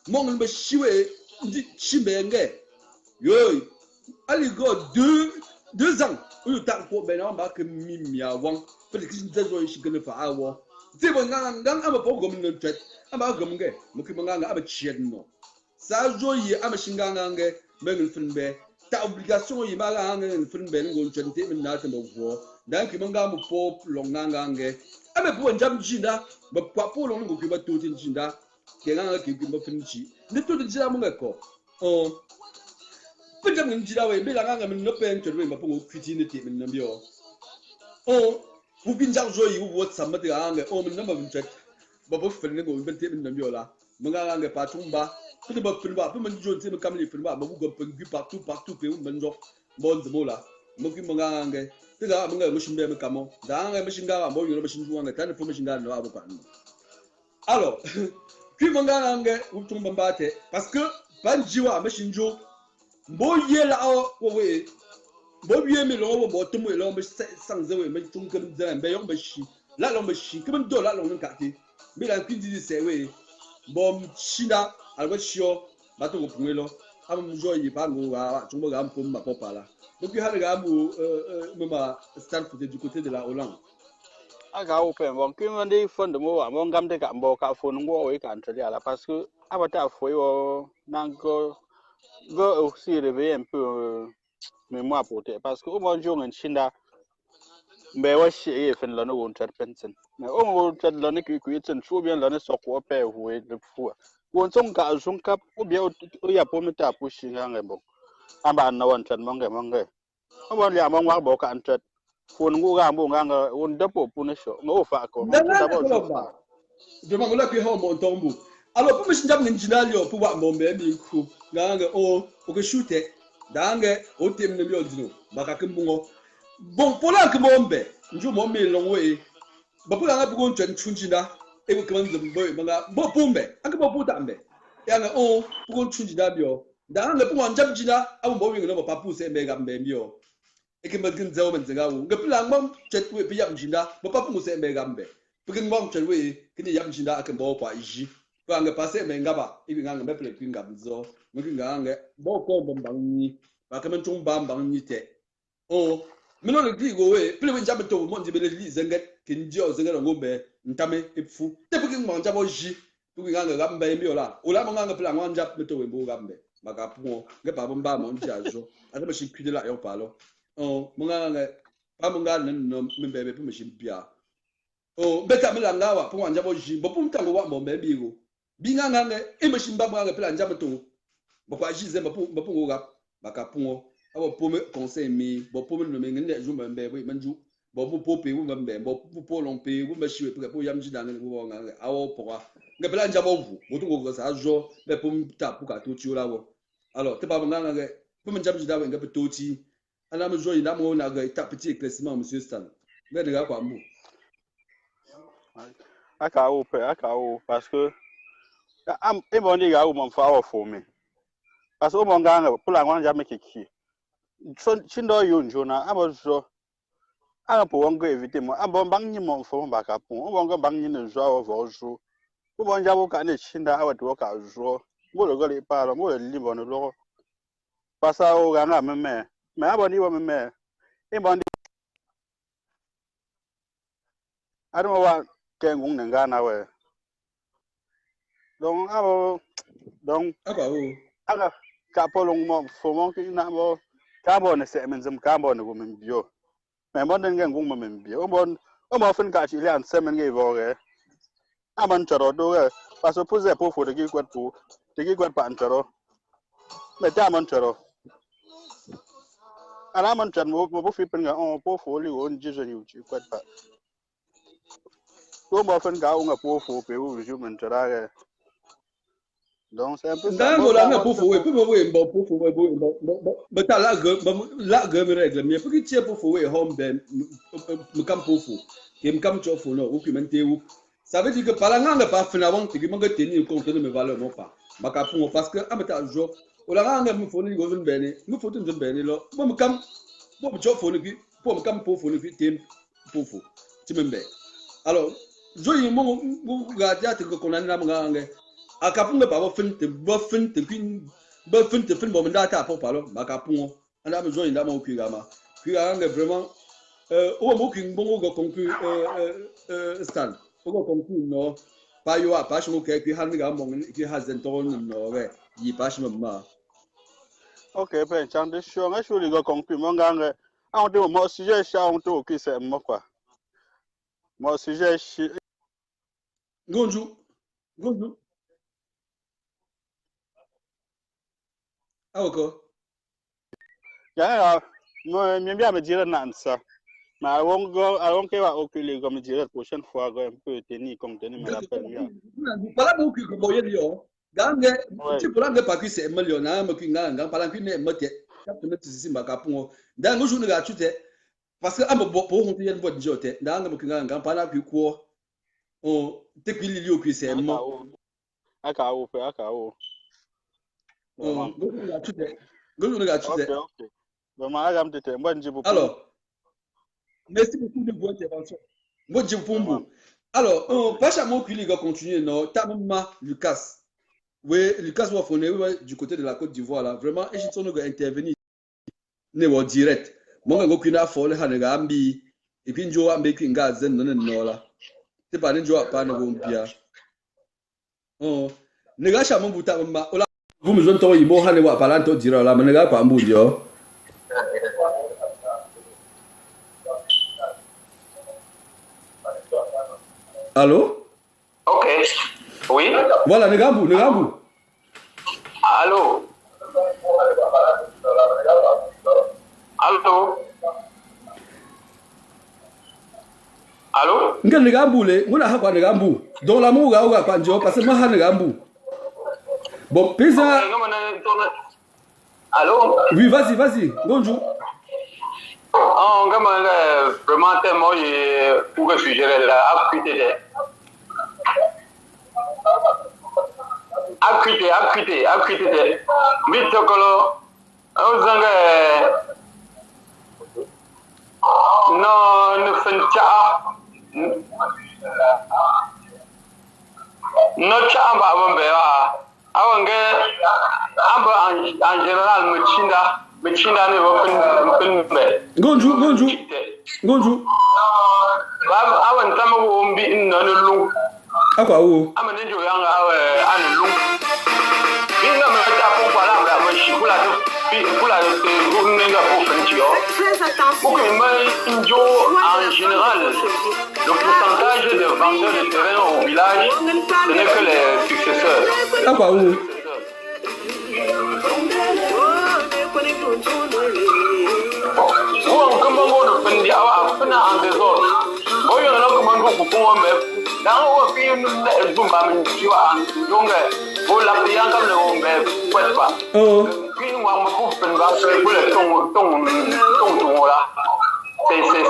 mon ngel mashiwe ndi chimbenge yoy ali go 2 ans u ta ko bena ba ke mimia wang peut que je zo shi gane fa awo tibo ngang aba pogo min tet aba gam nge mukimanga aba chiedno sa zo yi aba shinganga nge mengel funbe ta obligation yi mala nge funbe ngo chente min na ta bo dan kimanga mo pop longanga nge aba bo njam jinda ba papo long ngo kiba to tin jinda kenanga kiba funchi ni to jinda mo ngeko o pejam njira we be langa min no pen chwe ba pongo kwitini te min nambio o vous binjar joyi wo tsamba de anga o min namba binjet ba bo fen ngo bin te min nambio la manga anga patumba peut ba fen ba min jo te kam li fen ba bu go pen gu partout pe min jo bon de mola mo ki manga anga te ga manga mo shimbe me kamo da anga mo shinga mo yo mo shinju anga tan fo mo shinga no abo kan alors ki manga anga utumba mbate parce que banjiwa mo shinjo bo yela o we bo biye mi lo bo tumu lo mo sang ze we me tung kem zan be yong be shi la lo me shi kem do la lo nka ti mi la kin di se we bo china al bo shio ba to ko lo am jo yi ba ngo wa tung bo ga mpom ma popa la donc ha ga mu ma Stanford du côté de la Hollande aga open bon kin wande fond mo wa mon gamde ka mbo ka fo ngo we kan tali ala parce que abata fo yo nango go aussi réveiller un peu mémoire pour toi parce que au moins jour en Chine mais ouais c'est fait là nous on traite pension mais on traite là qui est trop bien là ne soit quoi père ou le fou on son cap ou bien il y a pour mettre à pousser nga bon amba na on traite manga on valia manga bo kan traite fo ngo ga mbo nga on depo pour ne show no fa ko d'abord je m'en là que ha mon tombo alors pour me njam njinalio pour wa mombe mi ku nga o ke shoote dange o tem ne mi odino baka kimbungo bon pola ke mombe nju mo mi longwe ba pu nga bu gon chunjina e bu kan zumbo manga bo pumbe aka bo puta mbe ya nga o bu gon chunjina bio dange pu njam jina abu bo wi no ba pu se mega mbe bio e ke magin zawo men zinga wu nga pula ngam chetwe bi yam jina ba pu se mega mbe pugin ngam chetwe kini yam jina aka bo kwa iji kwa nga pase me ngaba ibi nga me pele kwinga bzo nginga nga bo ko bombanyi ba kamen tung bambanyi te o mino le digo we pele winja beto mo ndibele li zenget kindio zenget ngombe ntame ifu te pugin manja bo ji pugin nga gamba emiola ola mo nga pele nganja beto we mbo gambe maka puo nge ba bomba mo njajo ata ba shikwide la yo palo o mo nga pa mo nga no mbebe pu mo shimpia Oh, beta melanga wa pour anja bo jimbo pour mtango wa bombe bigo. Binga nganga e machimba nganga pela anja mto. Bo kwa jize bo pour rap baka pour abo pour me conseil mi bo pour me ngende ju mbembe bo manju bo pour pe wo mbembe bo pour lompe wo mashiwe pour yamji danga wo nganga awo pour nga pela anja bo vu bo to go sa jo be pour ta pour ka to ti ola wo. Alors te pas nganga nga pour me jamji dawe nga pe to ti ana me jo ina mo na ga ta petit éclaircissement monsieur Stan. Nga de ga kwa mbu. Aka parce que am e bon diga o mon fa for me parce que o mon ganga pula ngwan ja make ki so chindo yo njona abo zo anga po wongo evite mo abo bang ni mo fo ba ka pon o wongo bang ni ne zo o vo zo o bon ja bo ka ne chinda awa to ka zo mo lo go le pa lo mo le li bon lo pasa o ganga me abo ni wo me e bon di ado wa ke ngung ne ngana we donc abo donc aga ka polong mo fo mo ki na bo ka bo ne se men zum ka bo ne go men bio mais bon den ngung mo men bio o mo fin ka chi le an se men ge bo ge aman choro do ge paso pose po fo de ki kwat pa an choro me ta man choro ana man chan mo bo fi pen ga on po fo li on ji je ni chi kwat pa to mo fin ga on po fo pe u ju men chara ge donc c'est un peu ça. Dans la pour fouer, pour fouer, pour fouer, mais t'as la gueule me règle, mais pour qui tient pour fouer home ben, me cam pour fou, qui me cam chof ou non, ou qui m'entend où. Ça veut dire que par la langue pas finalement, tu m'as tenir compte de mes valeurs non pas. Ma capon parce que à mettre jour, ou la langue me faut ni go une bene, me faut une bene là, moi me cam, moi me chof ou ni, pour me cam pour fou ni tim pour fou, tu me mets. Alors, je dis mon gardien te connaît la langue. Akapunga pa fin bo mendata po palo makapungo anda me join ndama okugama kuganga vraiment o mo king bongo go conclu stan o go conclu no pa yo a pa shimo ke ki han ga mo ki hazen to no we yi pa shimo ma okay pe chan de show nga show go conclu mo nganga a de mo sujet sha on to ki se mo kwa mo sujet shi gonju Awoko. Ya, moi, bien me dire nansa. Mais avant que va occuler comme dire la prochaine fois, un peu tenir compte de me rappelle. Voilà beaucoup que vous voyez, gange, tu pourras ne pas que c'est millionnaire, mais qu'il n'a pas l'envie de mettre. Tu mets ici ma capon. Dans le jour de la chute, parce que à me pour on tient votre jote. Dans le qu'il n'a pas la plus quoi. On te qu'il y a que c'est moi. Akao. Alors, merci beaucoup de votre intervention. Moi, je vous alors, pas chaque mot qu'il va continuer, non. Tamama Lucas. Oui, Lucas va fournir du côté de la Côte d'Ivoire, là. Vraiment, et je suis intervenir. Ne direct. Moi, je suis folle, Hanagambi. Et puis, je vais me un gaz, non, là. C'est pas un jour, pas un pia. Oh, ne gâche à mon bout à ma. Vous me donnez ton ibo, Hanewa, Palanto, dira la menega, pas un bout, yo. Allô? Ok. Oui? Voilà, Negambu. Allô? Nga Negambu le, ngona hakwa Negambu. Dans la mouga ouga panjo, parce que ma ha Negambu. Bon, pisa. Allô? Oui, vas-y. Bonjour. On va vraiment tellement pour que sujet là, acquitté. Mitokolo, non, ne fait pas. No chamba abombewa. Awange amba en général Mechinda ne va pas Gonju. Awan tamago ombi nanu lung. Akwa wo. Amane jo yanga anu lung. Binga me ta po pala ma shikula to pula te gunne ga po en général, le pourcentage de vendeurs de terrain au village, ce n'est que les successeurs. Ah bah oui.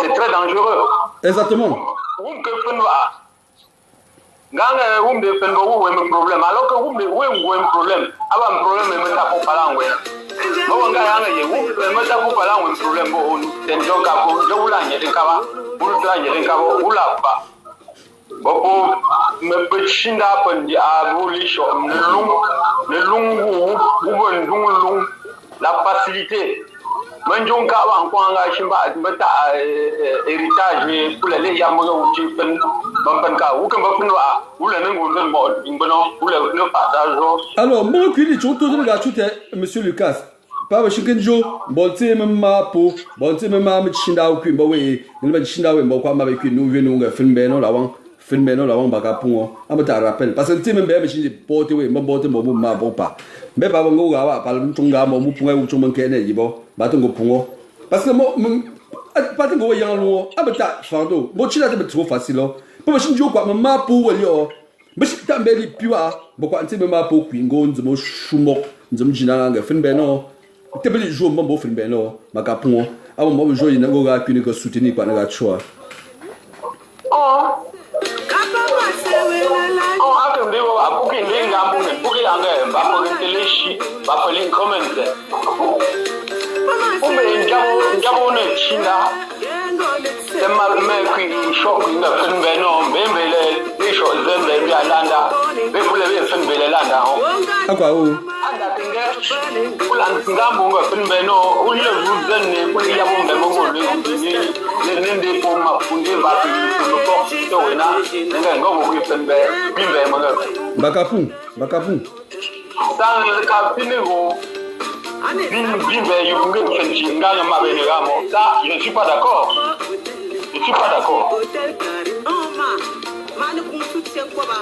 C'est très dangereux. Exactement. Alors que vous avez un problème, la facilité. Héritage pour les alors, moi, je dis que monsieur Lucas, pas Chikenjo, bon, c'est même ma peau, bon, c'est même ma chinda ou qu'une bowie, une chinda ou une bois avec une nouvelle longue film beno l'avant bacapon, à me rappel, parce que tu m'aimes bien, je porte away, ma botte, ma bopa. Mais pas bon, par le tonga, mon point ou ton manqué, yibo, batongo pongo. Parce que moi, pas de go yang, à me ta, fardo, bon, tu l'as trop facile. Pas machine joue quoi, ma peau, mais si tu as bien pure, pourquoi tu me ma peau, pingo, de mon choumo, de mon ginang, fin beno, tu peux jouer mon beau fin beno, ma capon, à mon mauvais jouer, il n'a pas pu soutenir par la choix. Bakapou. Je ne suis pas d'accord.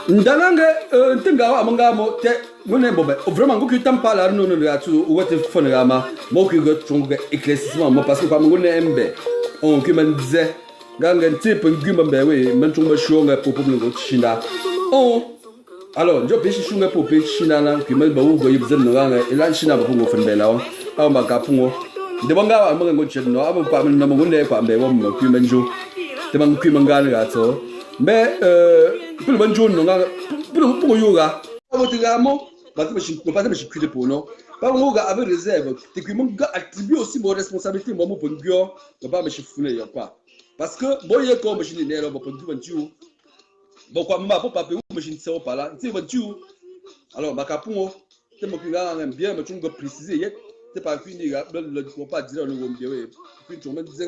Ndanange ntingawa mangamo te ngone bobe vraiment ngoku tampa la no no ya tu wote fone gama mo ku go tunga éclaircissement mo parce que comme ngone embe on que man disait ganga ntipe ngimba mbewe mantunga shonga popo ngo chinda on alors je pêche shonga popo chinda na que man ba wo go yibzen no ganga ila chinda ba ngo fone bela on ba kapungo de banga wa ngo chinno aba pa man mo ngone pa mbe wo mo ku manjo te man ku mangana ga to mais pour le bon jour non pour yoga votre gamo parce que je pas me chiculer pour non pas yoga avec réserve et que mon gars attribue aussi mon responsabilité moi pour bio pas me chifuner y a pas parce que bon y comme machine n'est là pour tout bon quoi ma papa peut machine ça pas là c'est voiture alors ma capungo c'est mon gars bien mais tu me préciser c'est pas fini le pas dire le bon bien puis tu me disais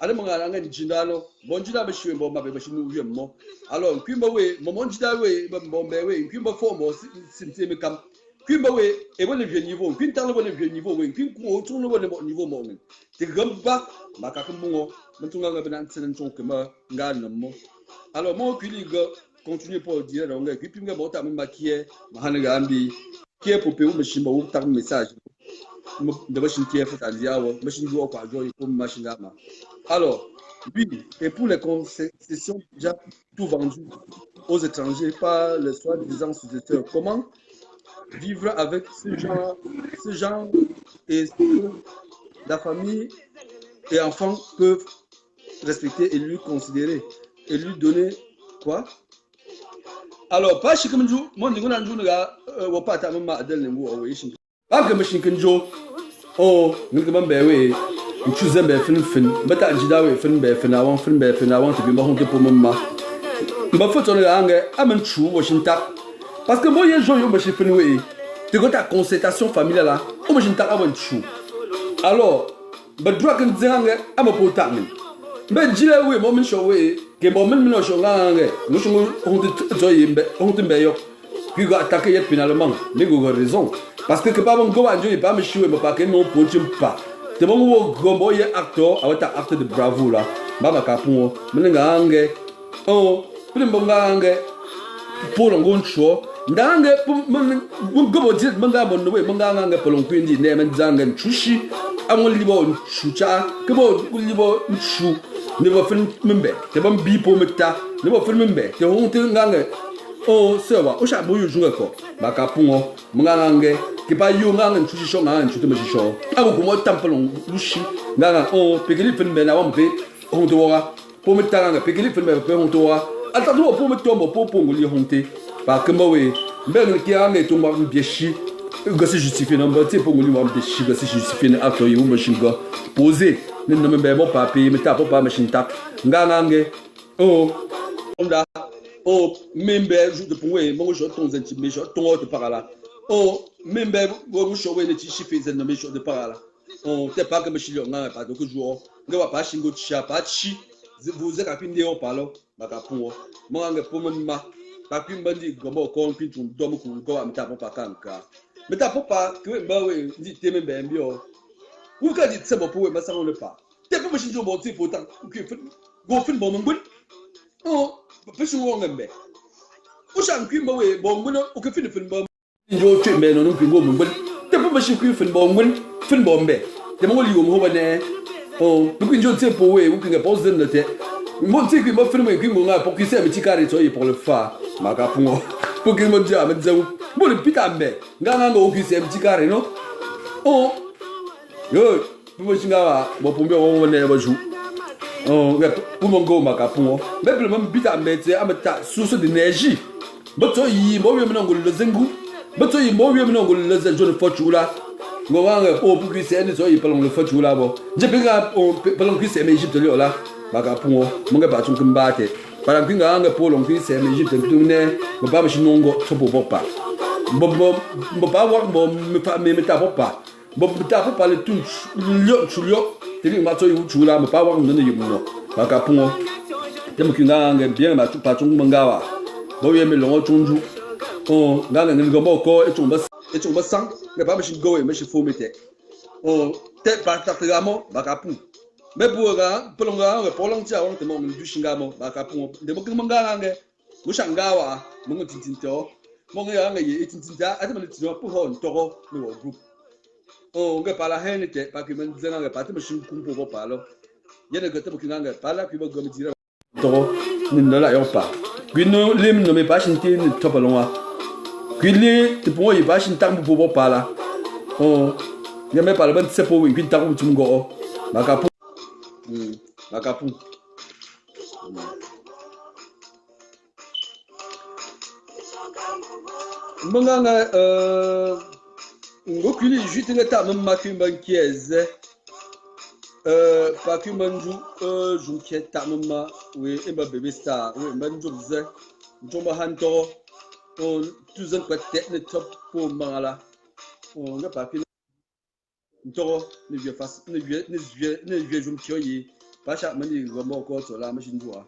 ale mangala nga njindalo bonjida beshiwe mboma be bashinu yemmo alors kwimba we momonjida we mbombe we kwimba formo simteme kam kwimba we e bonne vieux niveau kwinta le bonne vieux niveau we kwinku otu le bonne niveau mo men te gamba makakumbo mtunga nga bena ntsen ntonkema ngana mo alors mo kwiliga continuer pour dire donc kwipinga bota mbakie mahana gambi kie pope u meshimba u tak message de machine qui est faite à Diao, machine du quoi joie pour machine à. Alors, oui, et pour les concessions déjà tout vendues aux étrangers par les soi-disant successeurs, comment vivre avec ce genre et la famille et enfants peuvent respecter et lui considérer et lui donner quoi? Alors, pas chez comme nous, moi, nous avons dit pas ta maman Adèle Nembo, pas que machine Kenjo, oh, nous avons béé, nous choisons béé fin, mais t'as dit d'avoir fin béé fin avant, tu peux m'en pour maman. Ma faute on est angé, amen chou, Washington. Parce que moi, il y a des gens qui ont machine fin oui, tu vois ta concertation familiale là, on machine ta amen chou. Alors, mais droit que nous disons angé, amen pour ta main. Mais dis là oui, moi je suis oui, que moi même je suis là angé, nous sommes on te meilleur. Puis attaquer finalement, mais vous avez raison. Parce que pas mon go anjo pas me chouer mais pas que non pour pas. te bon gombo ye acteur awata acteur de bravo là baba kapungo mlingange oh primbongange polo ngoncho ndange gombo dit mangabo no we mangange polo kwindi ne manzange chushi amol libo chucha kebo libo chu ne ba fin membe te bam bi po meta ne ba fin membe te honte ngange oh sewa o sha boyu junga ko bakapungo mangange ki pa yu ngange chushi sho ngange chuto me sho ago ko tampelon lushi nganga oh pekeli fin be na wampe honte wora po meta ngange pekeli fin be pe honte wora ata do po meta mo po ngoli honte ba kemba we mbeng ki ame to ma bieshi gasi justifier non ba te po ngoli wa bieshi gasi justifier na acteur yu mo shinga poser ne me be mo papi meta po pa machine tap ngange oh onda oh membe joue de pour moi je ton zenti mais je ton de par là oh membe wo show we ne ti chife zen no me de par là oh te pas que me chilo nga pas de jour nga pas chingo cha pas chi vous êtes capine de on parle ba ka pour moi nga pour ma pas que mbandi gombo ko pin tun do mo ku go am ta pa kanka me ta pa que ba we ndi te membe mbio ou ka dit c'est bon pour we ma ça on le pas te pas me chingo bon ti faut tant que go fin bon mon oh pesi wo ngembe o shan kwi mwe bo ngwe o ke fin fin bo njo twe me no kwi bo ngwe te po bashi kwi fin bo ngwe fin bo mbe te mo li wo mo bane o bu njo te po we o ke pose de te mo te kwi mo fin mo kwi ngo nga po kwi se me tikari to yi pour le fa maka pungo po ke mo ja me zawu mo le pita mbe nga ngo kwi se me tikari no o yo po shinga wa bo pombe wo ne ba ju oh pour mon go makapungo mais le même bita mete amata source d'énergie bato yi mo wi mna ngol zengu bato yi mo wi mna ngol le jeune fortuna ngo wanga o pour que c'est ne so yi pelon le fortuna bo je pinga o pelon que c'est Égypte le là makapungo mo nga ba tun kumbate para pinga nga polon que c'est Égypte tumne mo ba shi nongo to bo pa bo pa wa mo me pa me ta pa bo ta pa le tout lio teli mato yu chula mo pa wa no ne yuno makapungo temo kinga bien ma pa chung mangawa bo ye me longo chunju oh nganga ngin gombo ko e chumba sang ne ba shi go e me shi fo mete oh te pa ta tramo makapu me buga polonga we polong cha on te mo ndu shingamo makapungo de mo kinga nge mo shangawa mo ntintinto mo nga ye tintinta ate mo tino po ho ntoro me wo group oh nga pala henete pa ki men zenga pa te machine kumpo bo palo yene ga te bo kinga pala ki bo gomi tira to ni ndola yo pa kwino lim no me pa shinte ni topalonwa kwili te po yi pa shin tambu bo pala oh ya me pala ban sepo wi kwin taku tumgo makapu makapu mbanga ngokuli juste ngata mamma kimbankieze pa kimbanju junketa mamma we emba bebe star we mbanjubze njomba hanto on tuzan kwate ne top po mangala on nga pa kin ntoro ne vieux face ne vieux jumtioyi pa cha mani gomo ko to la machinjua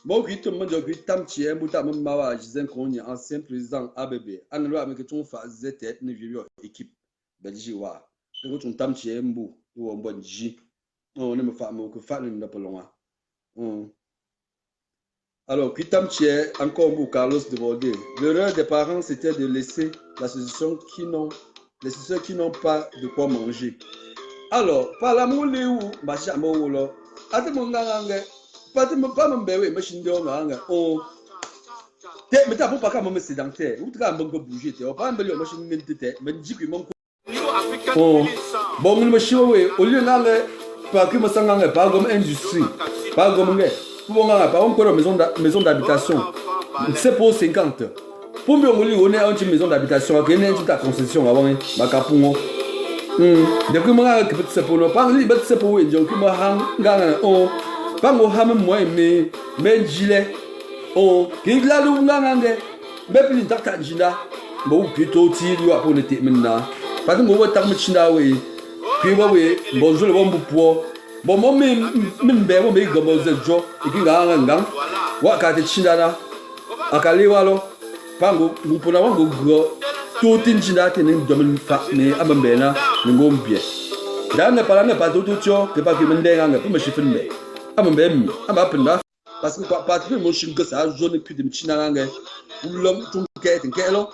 bon qui te demande que tam tien buta mamma wa jizen konye ancien président ABB anlo avec ton fazete ne vieux équipe belgiwa que ton tam tien mbu ou bon ji on ne me fa mo que fa ne pas loin alors qui tam tien encore mbu Carlos de Bordeaux l'erreur des parents c'était de laisser l'association qui n'ont pas de quoi manger alors par l'amour les ou ba chamo lo ate mo nganga pas me machine de nganga oh te mais t'as pas comme me sédentaire ou tu as un bon bouger te pas me le machine mente mais dit que mon oh bon me show au lieu nganga pas que me sanganga pas comme industrie pas comme ngé pour nganga pas encore maison d'habitation c'est pour 50 pour me on est une maison d'habitation qui est une concession avant makapungo depuis moi que c'est pour ne pas libre c'est pour oui donc moi nganga oh bango hame moi me jile oh kigla lu nganga be pili takta jina bo pito ti lu apo ne te menna pa ngo wa tak mchina we pi wa we bonjour le bon po bo mo min be mo me gomo zejo ikinga nganga wa ka te chinda na akali walo pango ngupona wango go to tin chinda te ne domin fa ne amambena ngombie Dans le parlant, pas tout que pas que me dérange, pour me chiffrer. Ah, mon bébé, ah, ma peine. Parce que pas de motion que ça, zone que de Chinalangue, ou l'homme, tout quête, un kelo.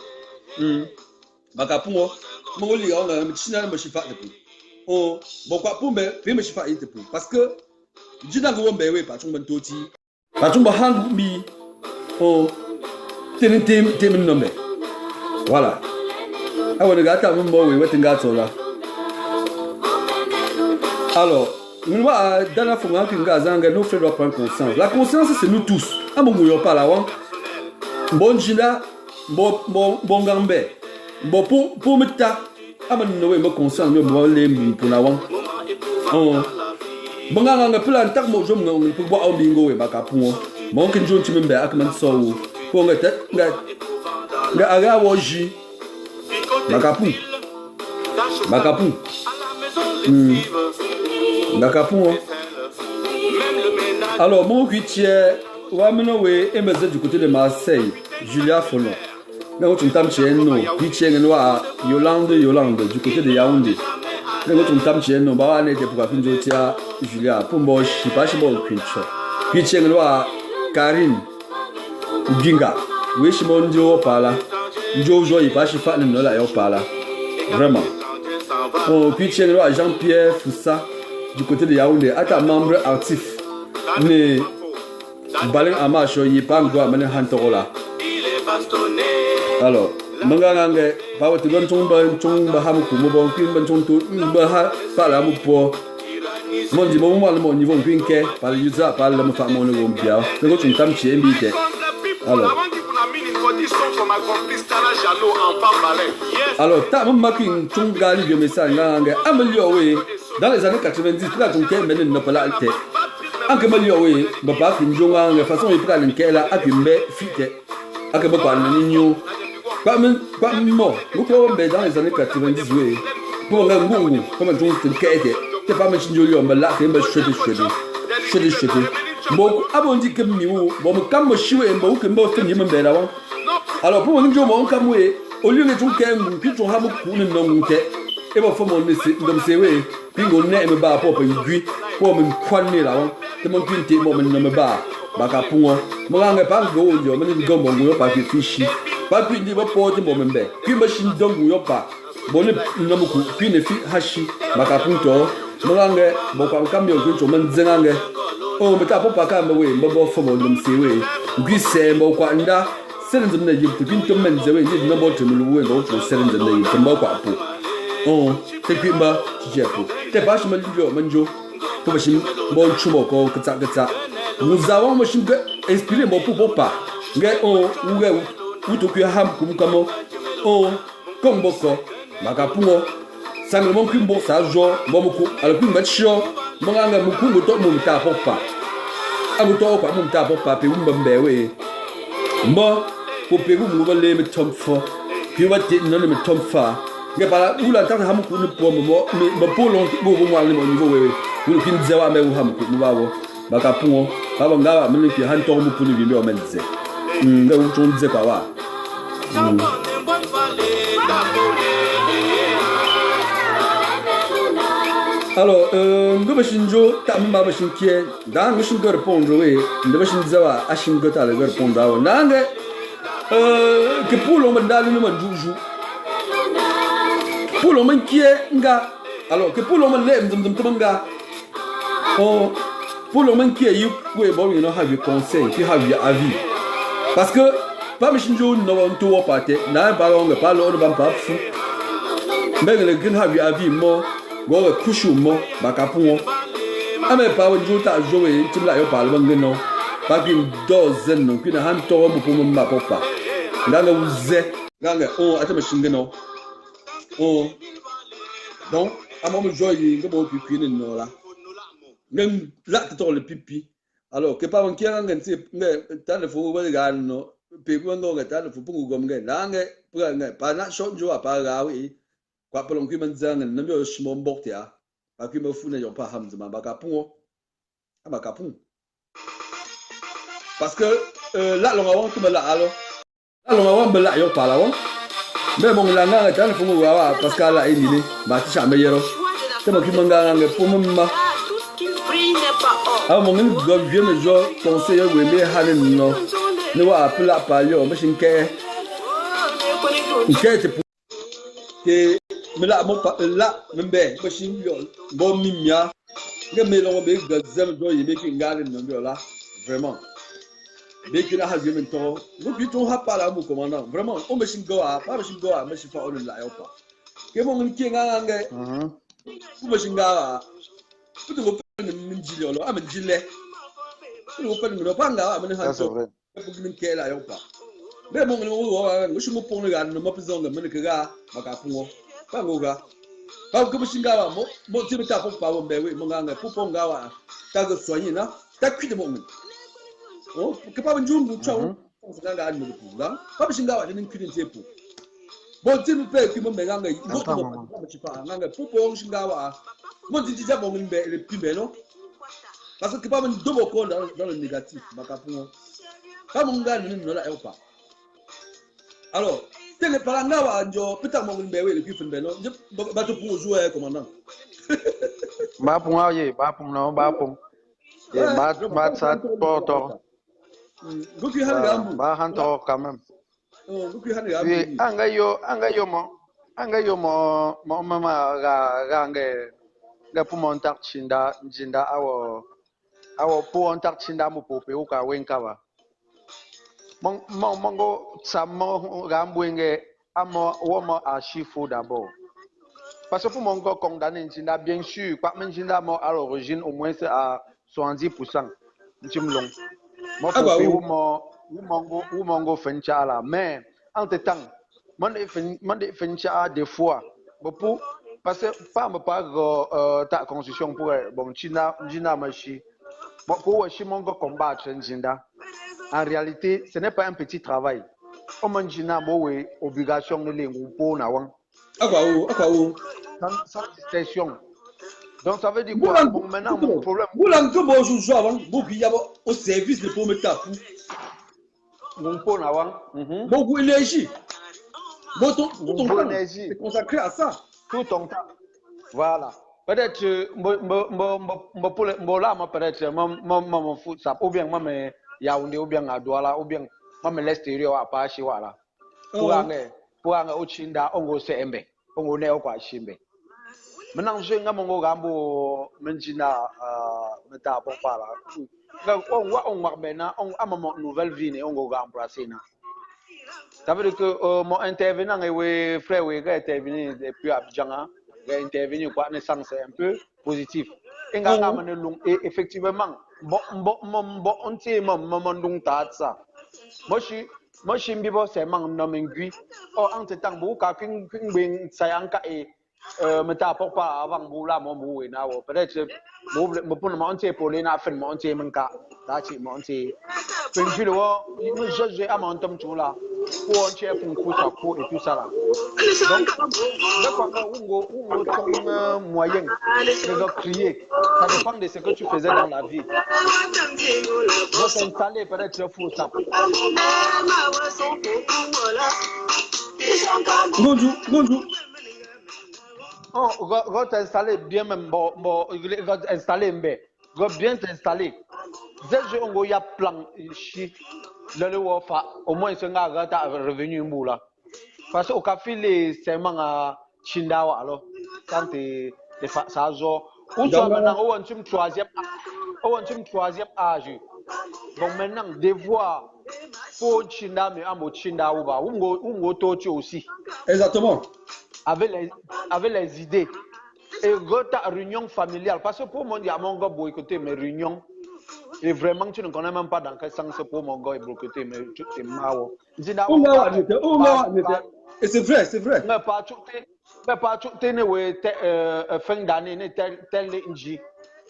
Bakapungo, mon lit, on a un China, me chiffre. Oh, pourquoi pour me, puis me chiffre. Parce que, je n'ai pas de pas ton toti. Pas ton hang mi. Oh, t'es nommé. Voilà. Ah, on a gâté un mot, oui, what in là. Alors, nous va dans la fonction que nous avons, nous faisons prendre conscience. La conscience, c'est nous tous. Ah, mon gouillon pas là, bon gila, bon gambé, bon pour me ta, ah, mon nous conscience, nous avons les pour la wang. Oh, bon ganga plan tak mo jom ngong pour boire au bingo et bakapungo. Mon kin jon tu me be akman so pour nga tête nga aga woji bakapun bakapun bakapun. Alors mon huitième wa menowe emeze du côté de Marseille, Julia Folon. Nga tu tam no huitième noa Yolande du côté de Yaoundé. Nga tu tam no ba wa ne te pour finjo tia Julia pour mo shipa shibo kwincho. Huitième noa Karine Ginga, oui, je m'en dis au pala. Jojo, il passe pas le la pala. Vraiment. Oh, puis tiens à Jean-Pierre Foussa du côté de Yaoundé, à ta membre actif. Mais Balen Amash, il n'est pas encore amené Hantorola. Alors, Mangange, Pao Tigan Chong Bahamuku, Mobon Kim Chong to Baha, Palamupo. Mon dit mon niveau Pinke, par le user, par le fameux Olympia. Le gars, tu t'aimes chez MBT. Alors, t'as mon maquin, ton gars, le message, amélioré. Dans les années 90, là, ton cœur mène une nopalate. Amélioré, papa, qui nous a de façon, il prend une kella, à qui me fit. À que papa, le nigno. Pas mort. Nous pouvons dans les années 90, oui. Pour un bon, comme un ton de quête. C'est pas monsieur Jolion, mais là, c'est un chouette. Bon, avant de dire que nous, bon, comme je suis un bon, que moi, je suis un peu là. Alors, pour nous, on comme oui, au lieu de tout qu'un puis on a beaucoup de noms, et bon, faut mon laisser, donc c'est oui, puis on n'aime pas pour une guille, pour me croire là, que mon pinté, mon nom bas, baka pour moi, mon pas go, yo, mais nous gomme, on pas que fichi, pas puis dit, porter mon même, puis machine donc, ou pas, bon, nous beaucoup, puis ne fit hachi, baka pour toi. Morange, beaucoup comme yo que tu m'en zengange. Oh, mais t'as pas qu'à me oui, mais bon, faut mon nom c'est oui. Grisé, mon quoi, nda. C'est le nom de Yip, tu peux me dire, il n'y a pas de me louer, donc c'est le nom de Yip, c'est quoi pour. Oh, t'es plus bas, tu pour. T'es pas chez me livre, manjo. Pour machine, bon chumoko, que ça. Nous avons machine inspiré mon pour pas. Gay, oh, ou tu peux ham comme oh, comme boko, magapumo. Sanglement qu'une bourse à jour, bon beaucoup, alors qu'une match, mon anga beaucoup de temps, mon tas pour pas. À mon temps, mon tas pour pas, puis vous me moi, pour Pérou, vous voulez me tomber fort, puis vous êtes non me tomber fort. Il n'y a pas là, où la table à mon pour moi, mais pour longtemps, vous voir le niveau, vous ne pouvez pas me voir, vous va voir. Bacapon, Pavanga, même qui a un tour pour le vidéo, mais disait. On disait pas. Alors, nous machines t'as même pas machine qui est dans machine que répondre oui, nous machines zawa machine que t'as le répondre nange que pour l'homme d'aller nous manjou pour l'homme qui est nga alors que pour l'homme l'aime nga oh pour l'homme qui est you oui bon you know have your conseil you have your avis parce que pas machine jo no on to party na ba on pas l'autre ban pas fou mais le gun have your avis moi go kushu mo bakapungo ame pa wonjo ta jowe timla yo pa lwange no ba bin dozen no kina han to mo po mo papa nganga uze nganga o atama shingeno o donc amo mo joyi ngabo pipi ni no la ngam la to le pipi alors que pa won kia nganga nti nge ta le fo wa ga no pe ko ngo ga ta le fo pungu gom nge nange pa na shot jo pa ga wi quoi pour l'oncle Manzang, ne me suis mon bortia, pas que me fous n'ayant pas Hamzma, Bacapon, à Bacapon. Parce que là, l'on va tout me là, alors. Là, l'on va me là, yo, par là, mais mon langa est un fou, parce qu'elle a éliminé, Matisha Meillero. c'est moi qui m'en gagne pour moi. Ah, mon gars, vieux me joue, conseiller, oui, mais Hanen, non. Ne voit pas la palio, mais je n'ai que me la mon pa la membe machine yo bon mimia que me lo be gazem do yebe ki ngale no là vraiment be ki na ha je mento no bi ton ha para mo commandant vraiment on machine go a pas machine go a machine fa on la yo pa ke mo ngi nga nge ku machine ga ku to pe ni jile lo am jile ku pe ni no pa nga am ni ha to ku ni ke la yo pa be mo ngi wo shi mo pon ga no mo pizon ga me ni ga maka fungo pa ngoga pa ko bishingawa mo tibe ta ko pa wo mbewe mo nganga pupo ngawa ta go soyi na ta kwide mo ngi o ke pa njumbu chawo ko nganga ani mo pula pa bishingawa ni kwide ntepu bo tibe pe ki mo nganga mo mo chipa nganga pupo shingawa mo titi mo ngi mbe le pimbe no parce que pa mo dobo ko dans le négatif maka fungo pa mo nganga ni no la elpa alors tele paranga wa njo pita mo ngbe we le ki fun be no ba to pour jouer commandant ba pun aye ba pun no ba pun e ba sa porto guki han gambu ba han to quand même guki han gambu anga yo mo mama ga ga pour monter chinda njinda awo pour monter chinda mo pope o ka wenka ba Mongo Samo Rambouenge Amo Womo Archifo d'abord. Parce que pour mon gars condamné, bien sûr, pas même à l'origine, au moins c'est à 70%. M'timlong. Moi, pour mongo fencha là. Mais, entre temps, mon fencha des fois, beaucoup, parce que pas me pas ta constitution pour bon, China Machi. Pour mon gars combattre, Njinda. En réalité, ce n'est pas un petit travail. Comme on dit, obligation de l'ingoupo nawan. Sans distinction. Donc ça veut dire quoi? Bon, maintenant, mon problème. Au service de Pometa. Ngoupo nawan. Beaucoup d'énergie. Tout ton temps est consacré à ça. Tout ton temps. Voilà. Peut-être, peut-être, ou bien, moi, Yaoundé ou bien à Douala ou bien même l'extérieur à Pachi voilà pour aller au Chinda on go sembe on go ne kwa chimbe maintenant je nga mongo gambo menjina meta bon pala on va maintenant on a mon nouvelle vie ne on go embrasser na ça veut dire que mon intervenant et frère we ga intervenir depuis Abidjan ga intervenir quoi ne sens un peu positif et nga mane long et effectivement on tient mon donc ça. Moi je suis bibo c'est man nomengui. Oh en ce temps vous ka king ben sayanka et meta pas avant vous là mon vous na peut-être vous pour mon tient pour les na fin mon tient manka là ci mon tient puis le je à mon tom tout là pour on tient pour ça pour et tout ça là. Donc le quoi moyen de crier ça dépend de ce que tu faisais dans la vie. Vous t'installer peut-être faux ça. Bonjour. Oh, va t'installer bien même va t'installer bien t'installer. Dès que on y a plan ici le wafa au moins c'est un gars revenu moula. Parce qu'au café les serments à Chindawa alors quand t'es ça genre ou tu maintenant au un troisième âge. Bon maintenant devoir pour Chinda mais à mon Chindawa ou toi aussi. Exactement. Avec les idées et ta réunion familiale parce que pour moi il y a mon gars boycotté mes réunions. Et vraiment, tu ne connais même pas dans quel sens pour mon gars est bloqué, mais tu es mao. Et c'est vrai. Mais pas tout, fin d'année, tel inji,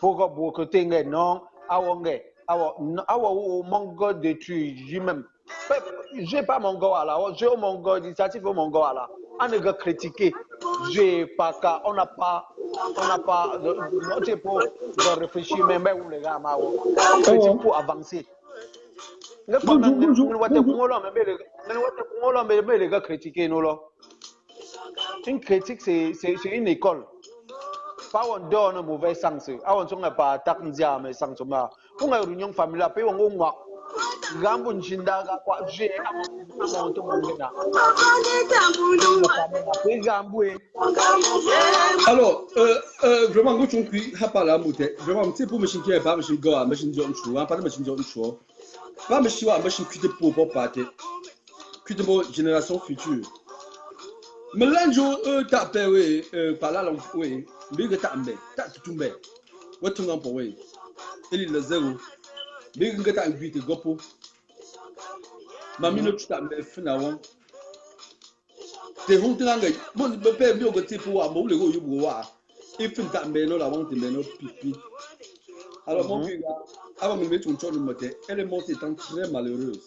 pour bloquer, non, mon gars détruit, lui-même. J'ai pas mon gars là, j'ai mon gars, l'initiative mon gars là. On a critiqué, j'ai pas qu'à, on n'a pas de pour réfléchir, mais où les gars, on critique pour avancer. Les gars critiquer nous là. Une critique, c'est une école. pas on donne mauvais sens on songa pas attaque ndia mais sans soma on a réunion familiale pe on ngwa gambo nchinda ga kwa je amonto mongena pe gambo alors vraiment go chung kui ha pa la mute vraiment c'est pour machine qui est pas machine go machine jo nchu pas de machine jo nchu pas machine wa machine qui de pour partir qui de génération future melanjo tape we par là we biga tambe ta tutumbe watunga po we ili le zero biga ta ngwite gopo mamino tutambe fina won te hontra ngai mon be pe mi o go tipo wa mo le go yugo wa ifin tambe no la won te no pipi alors mon gars avant de mettre un tour de moté elle est montée étant très malheureuse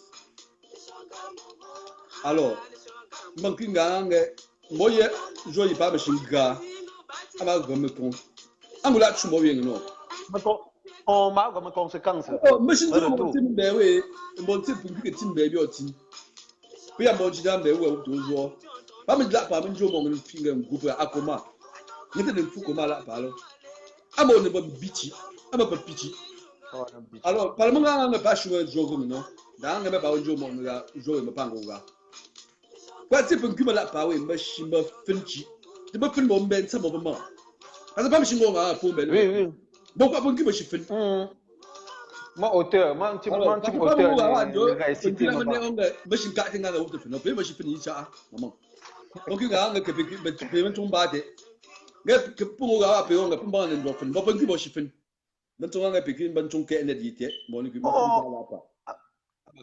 alors mon kinga moye joyi pa bashinga ama gomme kon amula chumo wen no on ma comme conséquence machine to timbe we mbonti puki timbe bi oti we am bonji dambe we o dozo ba mi la pa mi jo mo mi finga ngufu akoma nite de fuko mala pa lo amo ne ba bichi ama ba bichi alors par le moment on pas jouer jogo no da nga ba jo mo nga jo me pango ga kwa tipe nkuma la pa we machine ba finchi de ba fin mo ben sa mo ba parce pas machine nga fo ben oui bon quoi bon qui me chiffre moi auteur moi un petit auteur cité machine ka tinga na auteur no pe machine ni cha maman donc nga nga ke pe men ton ba de nga ke pour nga pe nga pour nga ndo fin bon qui me chiffre men ton nga pe kin ban ton ke na dite bon ni ko la pa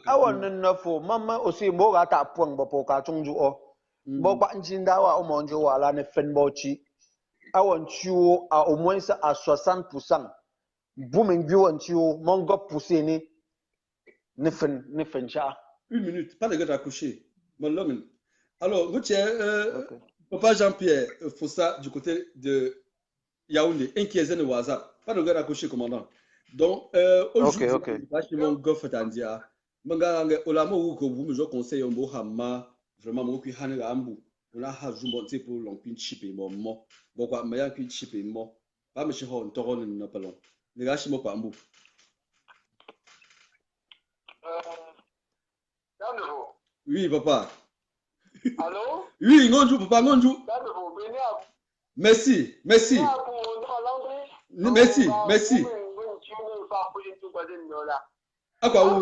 awan na fo mama aussi mo ga ta point ba po ka chung ju o bo ba njinda wa o monjo wa la ne fen bo chi awan chuo à au moins à 60%. Bouming view chuo mon go poussé ne fin cha. Une minute, pas de gars à coucher. Mon l'homme. Alors, papa Jean-Pierre Fossa du côté de Yaoundé, inquiété de WhatsApp. Pas de gars à coucher, commandant. Donc, aujourd'hui, je mon goff d'Andia. Mon gars, olamo ou que vous me conseillez un beau hama, vraiment, mon qui hanne ambu. On a hajou monté pour l'empin chip et mon bon quoi mais qui chip et mon pas monsieur on toron ne pas long les gars chimo pas mbou oui papa allô oui ngonju papa ngonju merci merci akwa wu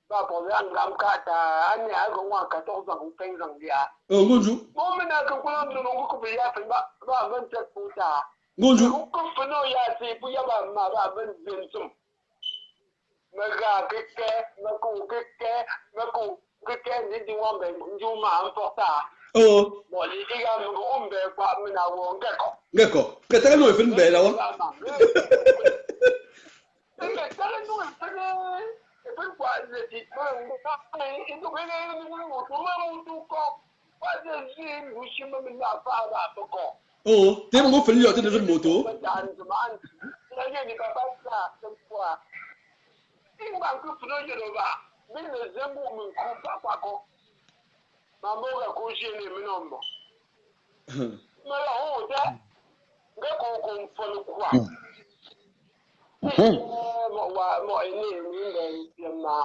Ba programme kata ani ago wa 14 ans ou 15 ans dia. Bonjour. Bon mena ko ko ndo ko be ya fa ba ban ta puta. Bonjour. Ko fano ya se pu ya ba ma ba ban bensum. Maga keke, mako keke ni di wa be nju ma importa. Oh. Bo li diga ngo ombe kwa mena wo ngeko. Ngeko. Kete no fin be la wa. Kete no fin pourquoi le titre il doit venir nous tout pas de zine nous sommes même la pas encore oh t'es mon fini yo t'es de moto là il n'y a pas ça cette fois il va que projet le va mais les zembo me coupe pas quoi maman a couché les minombres mais là on est qu'on fait le quoi mo ini na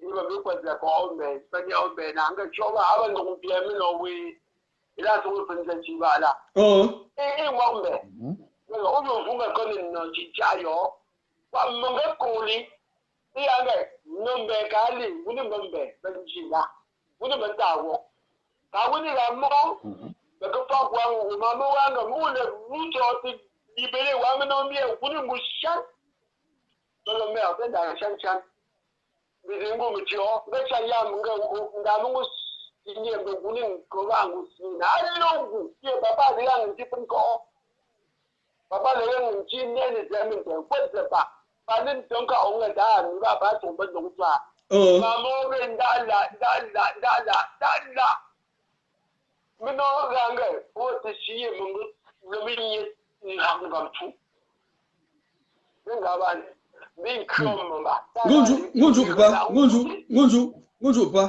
iba bi kwa za ko me sanya ombe na nga choba aban do bi mi no we ila to fen za chi ba la mo ombe no o yo funga ko ni no chi cha yo wa mo ga ko li ya ga no be ka li wuni bombe ban chi la wuni ban ta wo ka wuni la mo ba ko fa kwa wo ma mo wa nga mo le mu to ti ibele wa mi no mi e wuni mu shan. Dans le maire, c'est dans la chaîne. bizingo mutio becha ya munga ndamungu inye ngunin ko bangu sina alongu ye baba de yang tipun ko baba le yang chin ne ne zemin de kwetse ba panin tonka onga da ni baba to ban dong twa ma mo ren da la mino ganga o te shi mungu le mi ni hang gam chu nga ba ni krom ba ngonju ba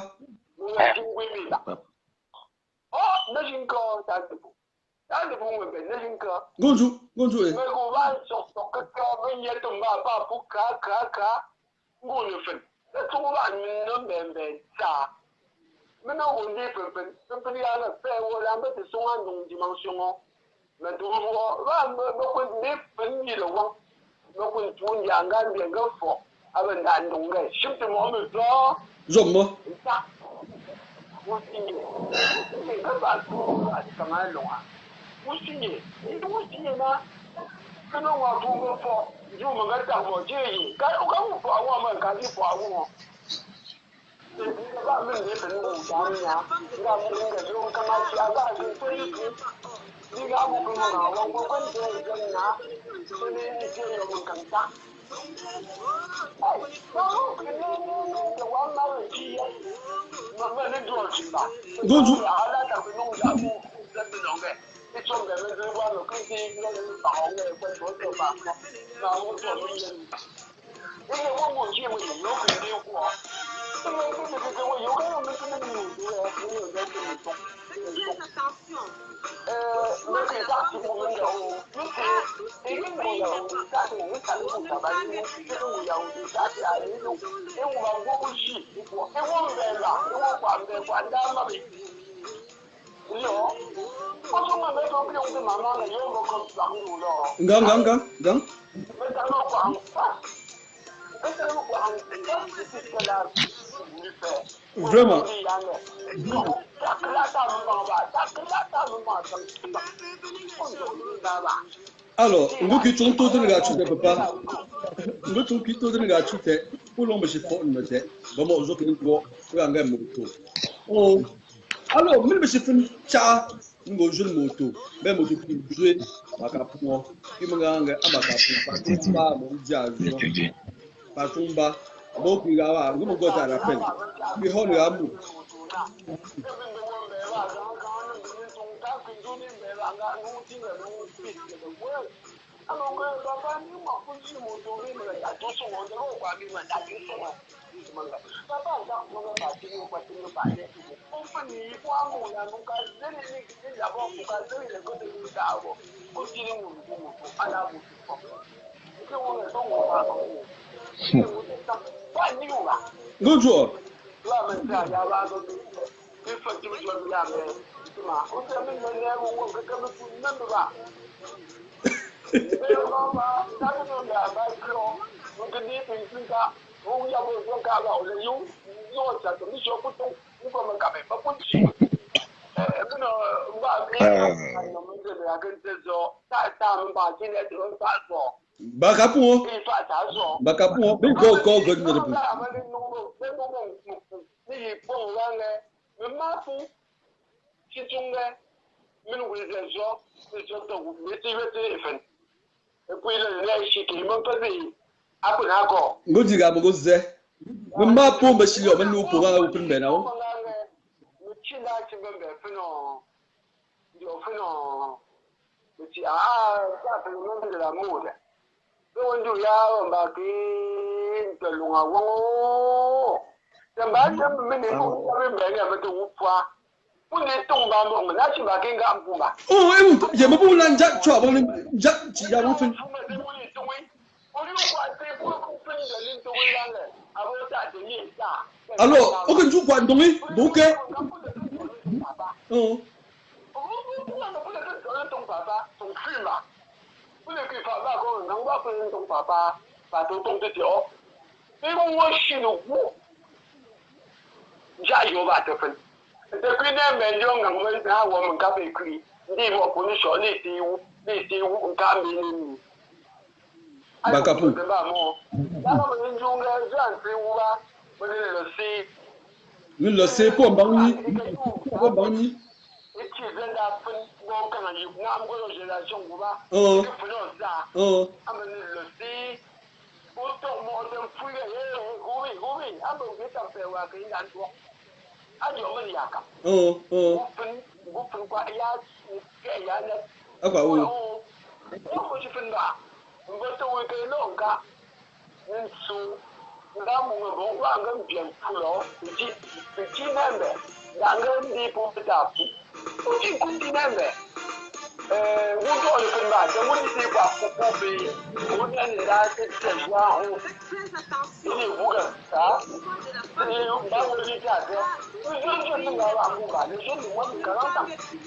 oh na jinko ta de bu me na jinko ngonju e me ko ba so ka ka me ye to ma ba pu ka ngone fen ta to ba ni no be ta me no on de pen ya na pe wo la me te so an dong dimension o me do wo ba me ko ne pen ni lo wa me ko tu ya nga de ga fo aben da dong ga shim te mo me zo zo mo ta wo ti ni ka ba tu ka ma lo a wo ti ni na ka no wa tu mo fo ju mo ga ta mo je yi ka o ka mo fo awon ma ka ti fo awon ba me ne pe no da ni ya ga mo ga jo ka ma ti aga ji to ni ni ga mo ko na wa ko ko de ga na to ni ni je yo mo kan ta Gonju. Vraiment. Alors, nous qui sommes tous les gars, papa. Nous sommes qui tous les gars, pour l'homme, je fais une tête. Bon, moi, je vais vous faire moto. Oh, alors, même si je fais une chat, nous jouons une moto. Même moto qui joue, ma capon, qui me gagne, à ma capon, pas mon diable. Pas tomba. Bon, puis là, nous me gâtons à la peine. Mais on est à bout. Bonjour. Bakapu, big go good in the good to go there. The map for the sea of a new open banner. Don't do ya back in the Lunga. The Batham minimum never do for. When they don't bamble, that's back in Gamba. Oh, Jamabu and Jack trouble in Jack Chiaroton. Alors, aucun jour, quoi, donc, oh. le sait pour Bangni. Pour Bangni.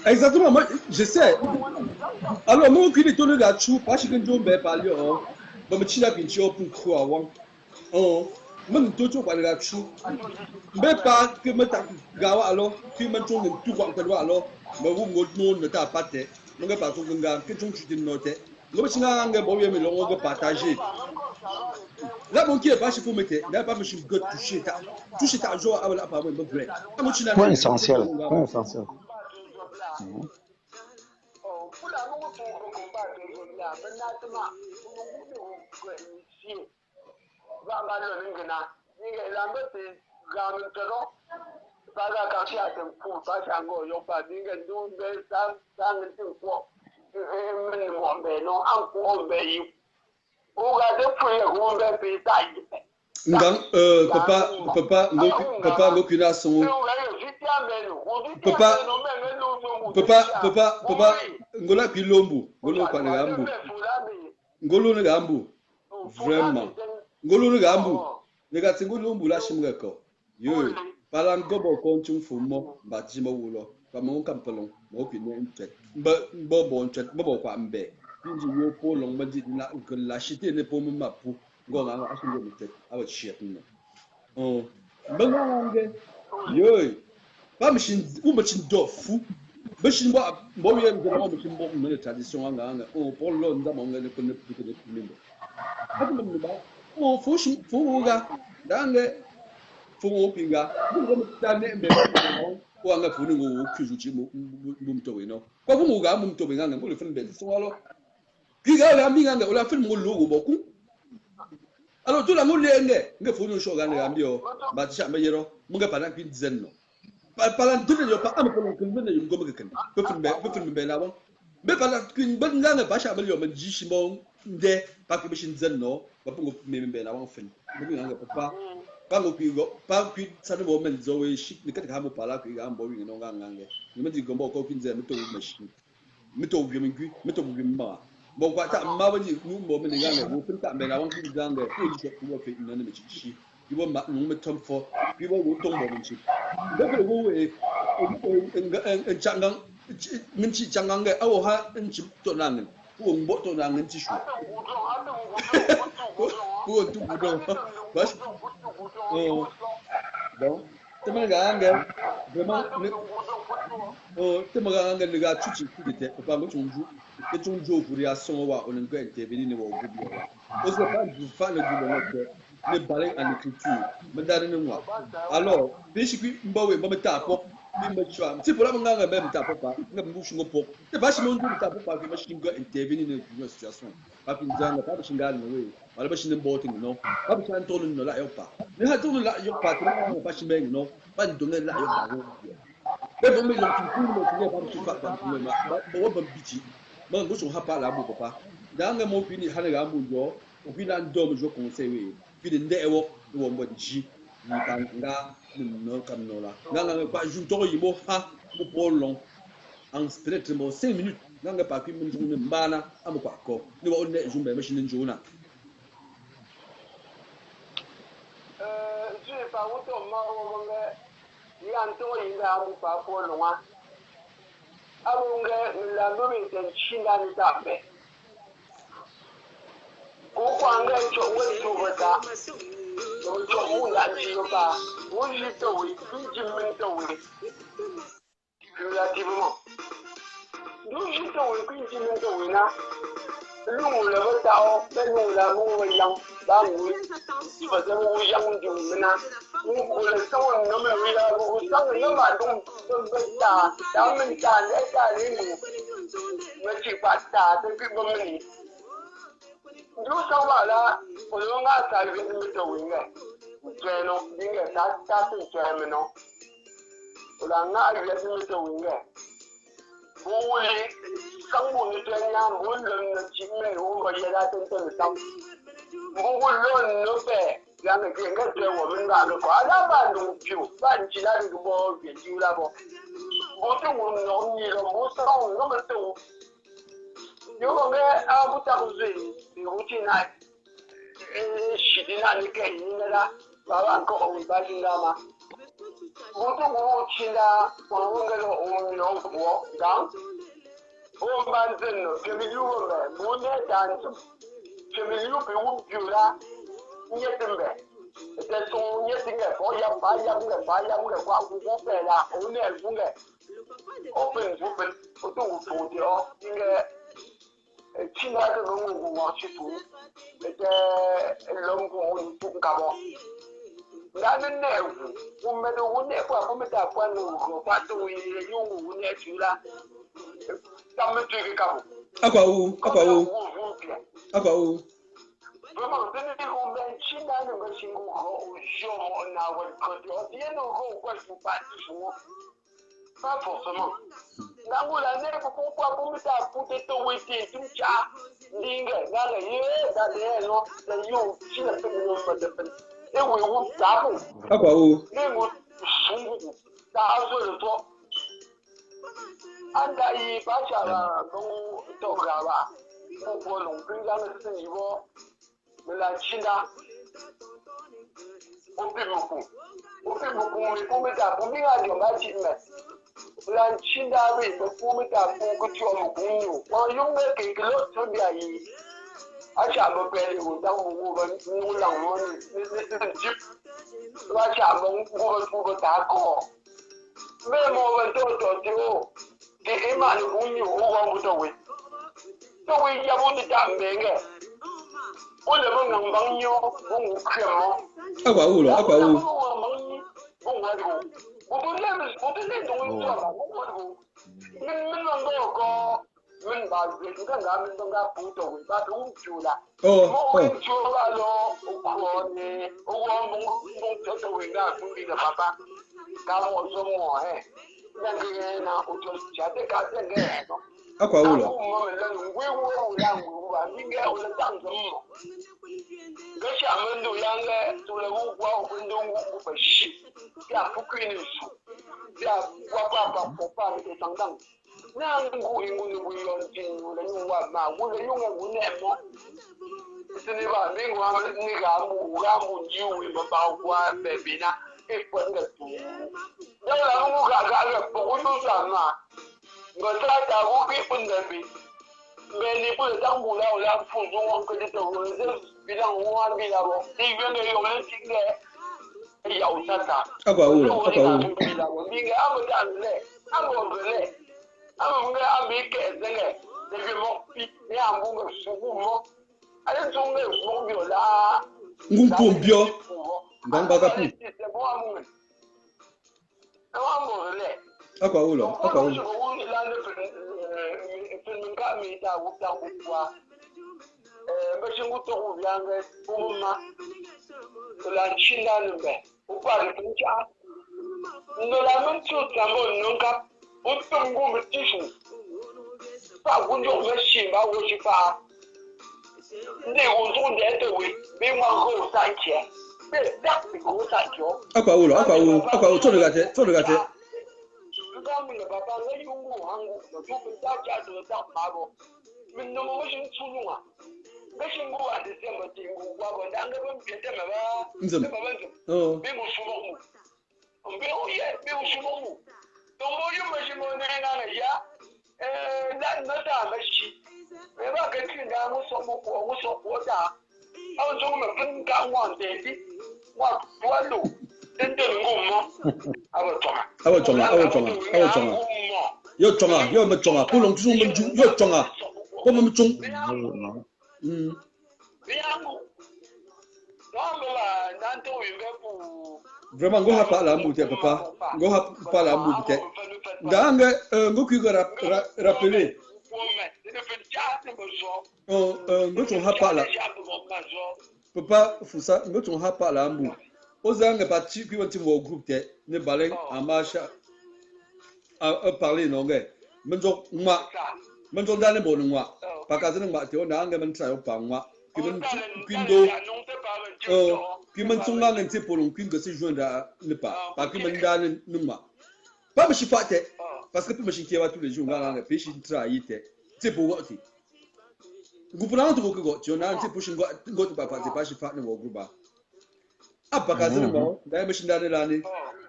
Exactement, moi je sais. Alors, moi, qui est étonné là-dessus, parce que je vais parler, je me suis dit pour quoi avant. Même tout pas là-dessus. Mais pas que me tape gawa alors, qui me tourne tout quoi que alors, mais vous ne t'a pas tête. Je ne vais pas tout le monde, que tu te notes. Je me suis dit que je vais partager. Là, mon qui est pas chez vous, mettez, n'a pas monsieur God toucher ta joie à la parole de vrai. Point essentiel. Point essentiel. Papa, aucune son. Papa, ngola kilombu, ngolo kwa ngambu. Ngolo ngambu. Vraiment. Ngolo ngambu. Nega ngolombu la shimreko. Yo, palan gobo konchung fumo, bajimo wulo. Kwa mo kampelon, mo kine ente. Bo bon chet, bo kwa mbe. Pinji wo po long madi na la shite ne po mapu. Ngo nga ashingo mite. Awa shit no. Bangange. Yo. Pas machine ou machine dofu. Machine bo ye ngo machine bo me tradition anga. Pour l'onda mo ngene ko ne pute de kumimbo. Atu ba. Faut ga dange faut pinga ngo tane mbe ko anga funi ngo kujuji mumto we no ko fu ga mumto be nganga ngo le fen be so alo kiga la mi nganga ola fen mo logo boku alors tout la mo lenge nge funi sho ga ngambi o ba tsha me yero mo ga pana kin zenno palan tout le pa am ko lo kin ne ngo me ken ko fen be la bon be pala kin ben nganga ba sha be yo me ji shimo nde pa ki bishin zenno ba pungo me la bon fen mo nganga papa pas pas puis ça ne va même zoé chic ne kata mo pala ko ga mbo wi no nga ngange ni me di gombo ko kinze me to machine me to bi mingu me to bi ma bo kwa ta ma ba ni nu mo me ngange mo fin ta me la won ki gange ko ji ko ko fe ina ne me chi bi bo ma nu me tom fo bi bo wo tong mo chi do ko go we en changang min chi changang ge awo ha en chi to nan ko mbo to nan chi shu ko tu do bas donc tema nganga vraiment tema nganga le ga tuchi kudete papa mo chunju ke chunju pour ya son wa on ngo intervenir ne wa gubi wa o se pas du fan du monde ne balai en écriture me dare ne moi alors bishi mbawe mbameta po bimba chwa ti pour la nganga même ta papa ngam bu shingo po te ba shi mo ndu ta papa bi shi ngo intervenir ne une situation pas pinjanga pas shingal no we wala ba shi ne boting no pas shi antolo no la yopa ne ha tolo la yopa trop pas shi meng no pas donner la yopa be bo me lo tu mo tu ba shi fa ba bo ba biti ba ngo so ha pa la bu papa da nga mo pini ha ga mu jo o pina ndo mo jo conseil we pini nde ewo wo mo ji ni banga no kam no la nga pa junto yimo ha mo polong en peut-être 5 minutes nga pa ki mun junu mbana am kwa ko ni wa onne jumbe machine njuna je pa wuto ma wo nga yan to yinga am pa polong abunge la no me ten chinga ni tabe ko kwanga cho wo to bata to mu la ti ba wo ji to wi ji min to wi relativement do ji to wi ji min to wi na lu le bata o be lu la mu yang ba mu ba de mu yang ju mina 我的生活那么累了，我上个那么东都打，咱们打来打的我去把打的给我们你，你就上完了，我说俺才月没走应该，对喏，应该他是对没喏，我说俺月没走应该，我的生活的专家，我人的经历，我也在真正上，我人都在。两个应该对我们那个华南版农票，办其他的什么研究了不？我就我容易了，我上那么多，有个不当水，有进来，洗的那里给人家啦，把那个红白知道吗？我现在我那个红老婆讲，我办真了，这边有个没，我那单子，这边有给我票啦。你也准备，在中也准备，我也把挂五百啦，我那五百，我都做掉，应该，其他的我去做，那个龙宫我做干嘛？那那我们都我那块我们在关路和关都用我那去了，咱们这个干嘛？阿瓜乌。我们这里我们现在那个情况好，小毛那我可掉，电脑好快速办出，那做什么？那我来那个我们在不得都会点中家，另个那个也那点咯，那有现在都我们的分，因为我打工，阿瓜乌，因为我生活打算的多，按照一把下了，我都干吧，我农村上的是你不？我来听他，我并不公，我们在不明啊就买进来，我来听他为我们在不个叫我公牛，我用的给个老特别意，而且我别的我当我们我让我那急，而且我们打工，没么我做给嘛的公牛我不到位，到位要不你打没个。我这个能帮你哦，我看哦。阿瓜乌了，阿瓜乌。我都那东西做了，你们那个，你把你看咱们那个不走，把东西了。我做了咯，我呢，我这个为了兄弟的爸爸，刚我说我哎，那个呢，我就现在干这个。阿瓜乌了。我们人我让我吧，应该我当什么？个厦门都样个，做了我分钟我不洗，呀不可能输，呀我把那个上当，那我用进我用完嘛，我用个我那么，是你吧？那个牛我把我那边呐给分个多，要然我看个不有啥嘛。我在家我给分的比，每年不是当不了，我付出我给你走，这比让我比了不，这边的有人进来，要啥？阿瓜乌了，阿瓜乌。我应该阿不干嘞，阿不干嘞，阿不干阿没给这个，这个么比你阿不个舒服么？阿这中的目标啦，目标，刚把个布。阿不嘞。阿瓜乌了，阿瓜乌。分开没打我当不qua，不是我做我两个我们嘛，我来请他们呗，我把你分家，那他们就咱们能干，我等我们技术，把我用的心把我去发，那我做来的位，别往后3千，别打给我3千。阿瓜乌了，阿瓜乌，做这个去。他们的爸爸那有我喊我，就跟大家都当爸爸，们那么先出用啊，那些我还是这么经过，我两个人别的嘛吧，这么问题，别我说我，别我也别我说我，都没有什么那个呀，那咋没事，没把跟去年我说我咋，我说我们分干往这里，我不路。真的我吗？阿不中啊！要中啊！不能中们中要中啊！我们中。我们啦，咱都应该不 Vraiment, go pas la moute, papa. Go pas la moute. Dans go qui rappeler. Go ton pas la. Papa, faut ça, go ton pas la moute. Aux anges partis qui vont au groupe ne balen en marche à parler non gay. Menzo moi. Menzo dans le bon moi. Pas qu'à dire moi, tu on a un gamin ça au pas moi. Qui me quindo. Qui me sont là n'était pour l'on que se joindre à ne pas. Pas qui me donne nous moi. Pas me chiffate. Parce que me chiffate va tous les jours dans le pays qui travaille. C'est pour what? Vous prenez tout que tu on a un petit pushing go to papa, c'est pas chiffate ne groupe ba. Ah, pas qu'à dire moi, d'ailleurs, machine dans l'année.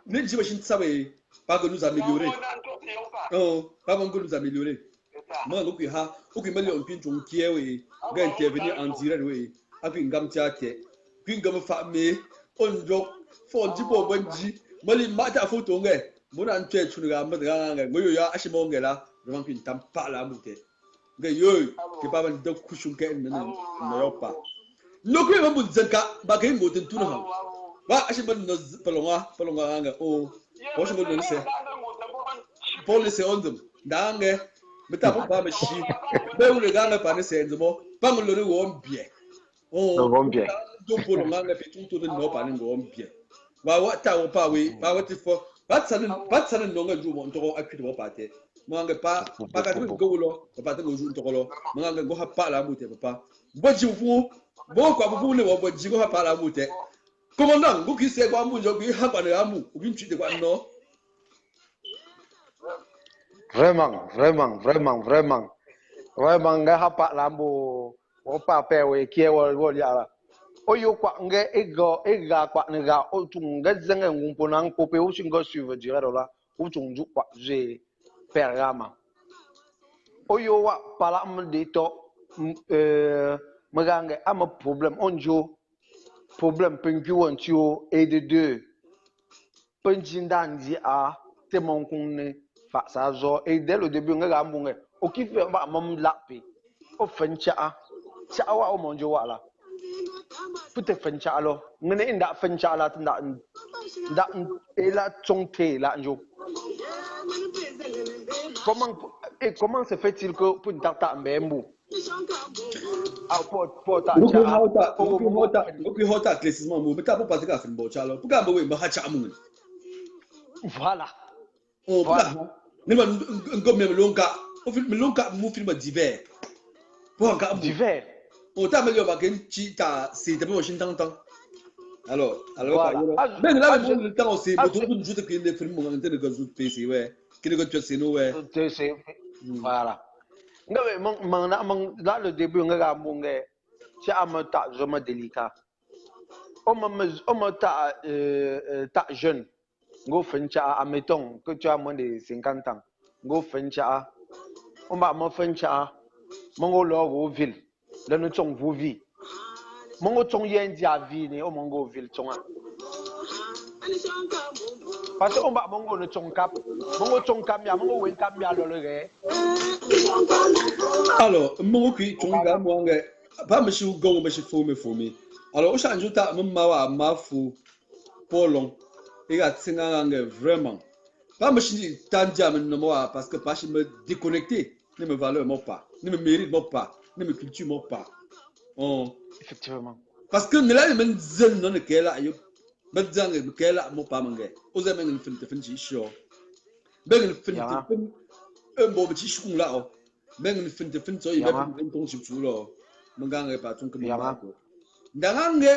Ne dis machine ça oui. Pas que nous améliorer. Oh, pas que nous améliorer. Moi, ok, ha, ok, mais le pin ton qui est oui, gars intervenir en direct oui, avec une gamme tiate, puis une gamme famille, on joue, faut dire pour bon dit, moi les maths photo ngé, mon anté tu le gamme de ngé, moi yo ya ashi mongé là, devant qu'une tam pas la bouteille, ngé yo, qui pas mal de couchon qu'elle ne pas. No que même vous zenka, bah qu'un mot de tout le monde. Bah ashi bon nos palonga ngé, oh, moi je me le sais. Pour les secondes, d'angé. Mais t'as pas me chier. Mais où le gars n'a pas de scène, pas me le rond bien. Oh, bien. Donc pour le moment, la fille tout le monde pas le rond bien. Va what t'as pas oui, pas what il faut. Pas ça ne non joue mon toro à cuire au pâté. Moi pas qu'à tout go là, pas de jour toro là. Moi go pas la moute papa. Bon tu vous, bon quoi vous ne bon tu go pas la moute. Commandant, vous qui c'est quoi mon job, il a pas de amour, ou bien tu de quoi non? Vraiment, nga hapa lambo opa pewe kiewo wolia. Oyo kwa nge ega kwa nga otunga zenga ngumpona nkope ushingo suivre direct là utunju kwa je pergama. Oyo wa pala mde to magange ama problème onjo problème pengu wantio et de deux penjindandi a temon kunne fa sa zo et dès le début nga mbunge o ki fe ba mam lapi o fencha wa o monjo wala pute fencha alo ngene inda fencha la nda ela chongte la njo comment se fait-il que pour tata mbembu a pota cha o hota classement mo beta pas ka fin bo chalo puka bo we ma ha cha mun voilà voilà ne ma ngom me lonka o film lonka mo film divers pour ka divers o ta me yo ba ken chi ta c'est de bo shin tang tang alors mais là le temps c'est bo tout nous joue que les films mo ngante de gazu PC ouais qui ne que c'est nous ouais voilà là le début nga mbunge ci amata je me délicat on me ta jeune go fencha admettons que tu as moins de 50 ans go fencha on va me fencha mongo lo ville le no chong vous vie mongo chong yen dia vie ni o mongo ville chong parce que on va mongo no chong cap ya mongo wen cap ya lo le alors mongo qui chong ga mo nga pas monsieur go monsieur fome alors au change ta ma fu polong et ga tsinga nga vraiment pas monsieur tanja men no moi parce que pas je me déconnecter ne me valeur mon pas ne me mérite mon pas ne me culture mon pas effectivement parce que ne la men zen non que là yo ben zang que là mon pas mangé aux amis ne fin chi show ben fin bon petit chou là oh ben fin so il va ben ton chou là manganga pas ton que mon pas ndangange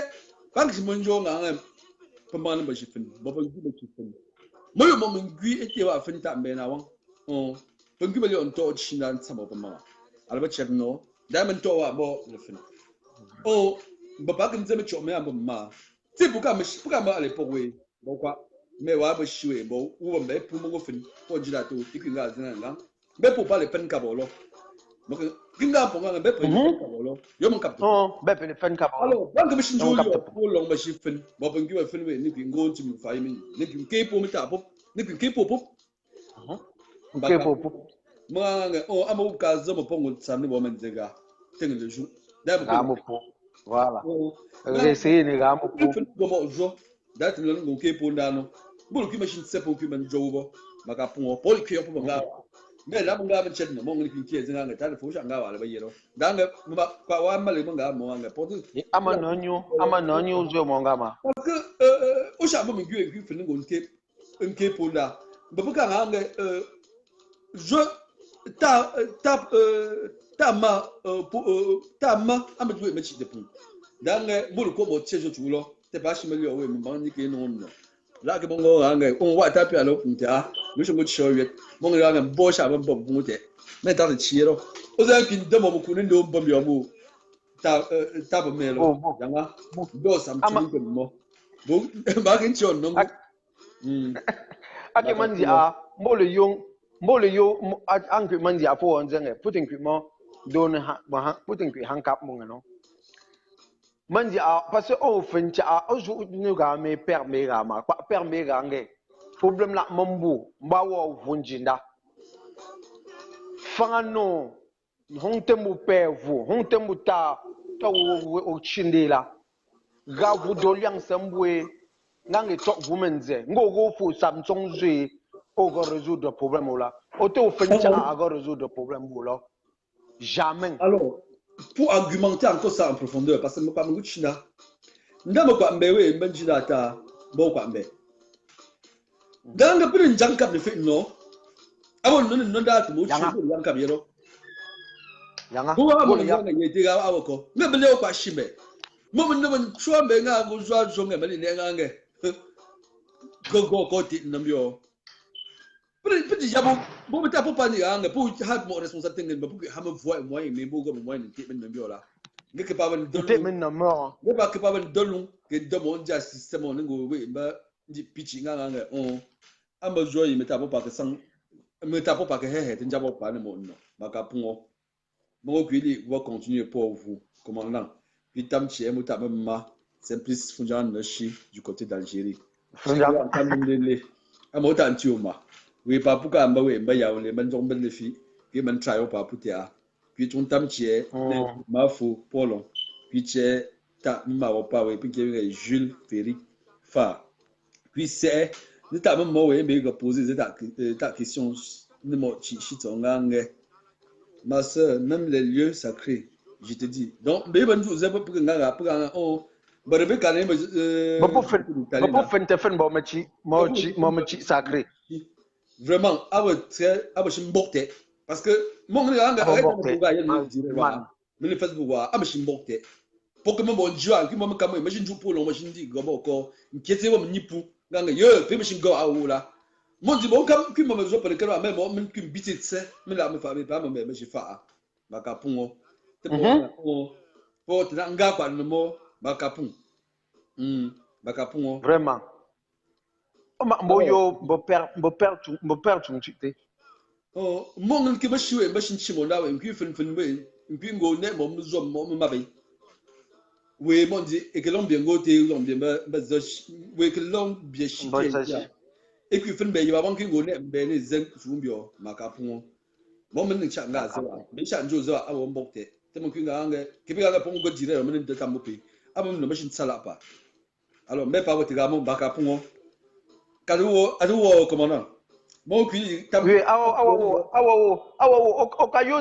pas que mon jo nganga pemana ba chifin bo ban ba chifin moyo mo ngui ete wa fin ta mbe na wan ban gui ba le on to chinan sama ba ma alba chegno diamond to wa bo le fin ba ba kan zama chome amba ma ti buka ma ale pogwe bo kwa me wa ba shiwe bo wo mbe pu mo fin ko jira to ikinga zina nga be po pa le pen ka bo lo mo kinga po nga be pen ka bo lo yo mo kap be pen ka bo alors ban ka shin jo ko long ba shi fin bo ban gui wa fin we ni kingo ti mu fa yimi ni kin ke po mi ta po ni kin ke po ke po moi amu ka zama pongo samni bo men zega tenga le jour voilà essayer les gars go mo jo dat le ngo ke pondano bulu ki machine sepo ki man jowo maka pon poli ki yopo nga me la bunga ben chen mo ngi ki zinga nga ta fo shanga wala ba yero danga ba kwa wa male bunga mo nga potu ama no nyu zo mo nga ma parce que o sha bo mi gwe ki fin ngo nke ponda ba buka nga je ta ma amadu me chi de pon danga bulu ko bo chejo chulo te ba shi mele owe mo ni ke no no la ke bongo nga on wa ta pia lo nta no shi mo chi owe mo nga bo sha bo bo mo te me ta de chi ro o za ki de mo ku ni ndo bo mi omo ta bo me lo danga do sam chi ko mo bo ba ke chi on no ake manzi a mo le yo an ke manzi a fo on zenge putin ki mo don ha putin ki hankap mo no manzi a parce que on fait a ozu nu ga me per me ga ma per me ga nge problem la mambu mba wo vunjinda fangano honte mu pevu honte mu ta o chindela ga vu doliang sambwe ngange to vumenze ngo fu samsung zwe o go résoudre le problème là o te fait a go résoudre le problème là jamais. Alors pour argumenter encore ça en profondeur parce que mo pa mo china ndamo kwa mbewe mbenjina ta bo kwa mbe danga prin jankap de fit no awon no da mo chi jankap yero yanga ko wa mo yanga yete ga awoko me bele kwa shibe mo mo no chwa mbe nga go zwa zonge mali ne ngange go ti nambio petit jabo bo ta po pani anga po ha mo responsabilité ngel ba ha mo voix moi mais bo go moi ni ti ben nambio la ngeke pa ban dolu te men na mort ne ba ke pa ban dolu ke do mo nja système on ngo we ba di pitch nganga on amba joyi meta po pa ke sang meta po pa ke he te njabo pa ne mo no maka pungo mo kwili va continuer pour vous commandant puis tam chie mo ta ma Simplice Funjan Noshi du côté d'Algérie Funjan kamindele amota antioma we pa puka mba we mba ya le manjong ben le fi ke man trayo pa putia puis ton tam chie ma fo polon puis chie ta ma pa we puis ke Jules Ferry fa puis c'est ne ta même mo we me poser ta question ne mo chi tongange ma sœur même les lieux sacrés je te dis donc be ban vous avez pour nganga pour on barbe kané ba po fen ba ma ci sacré vraiment abo shimbokte parce que mon nganga ko ga yel dire wa mais Facebook wa abo shimbokte pour que mo bon joie ki mo kamo imagine du pour lo machine di go ko nkiete wo mnipu nganga yo pe machine go awula mon di bon kam ki mo zo pele kero mais mo min ki bititse mais la me fa me pas me je fa maka pungo te po te nga kwa no bakapun bakapun vraiment mboyo bo père tu te oh mon ke ba shiwe ba shin chimo dawe nki fin be nki ngo ne mo mzo mo mabe we mon di e ke long bien go te long bien ba zo we ke long bien shi e ki fin be ya ba nki ngo ne be ne zen fumbio makapun mo men cha nga zo be sha njo zo a wo mbokte te mo ki nga nga ke bi nga pongo dire mo ne de tamope abam no machine salapa alors mais pas votre gamin bakapon kaduo aduo commandant mon qui oui awo okayo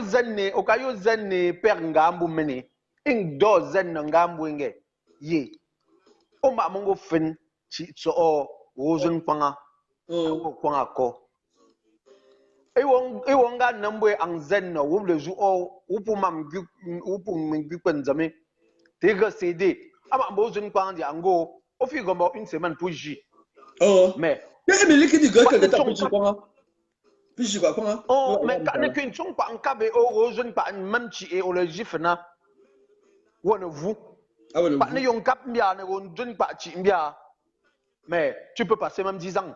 zenne per ngambu mene ing do zen ngambu nge ye o ma mongo fen chi so o wozun panga ko kwanga ko e wonga nambwe ang zen no wo le ju o upu mam upu mingi kwenzame tega cd ama mbozun panga ango o fi gombo une semaine pour j mais mais liquide de que ta petit panga puis quoi panga mais quand ne qu'une son pas en cabe o wozun pa même chi e o le jifna wona vous pas ne yon cap mbia ne wozun pa chi mbia mais tu peux passer même 10 ans.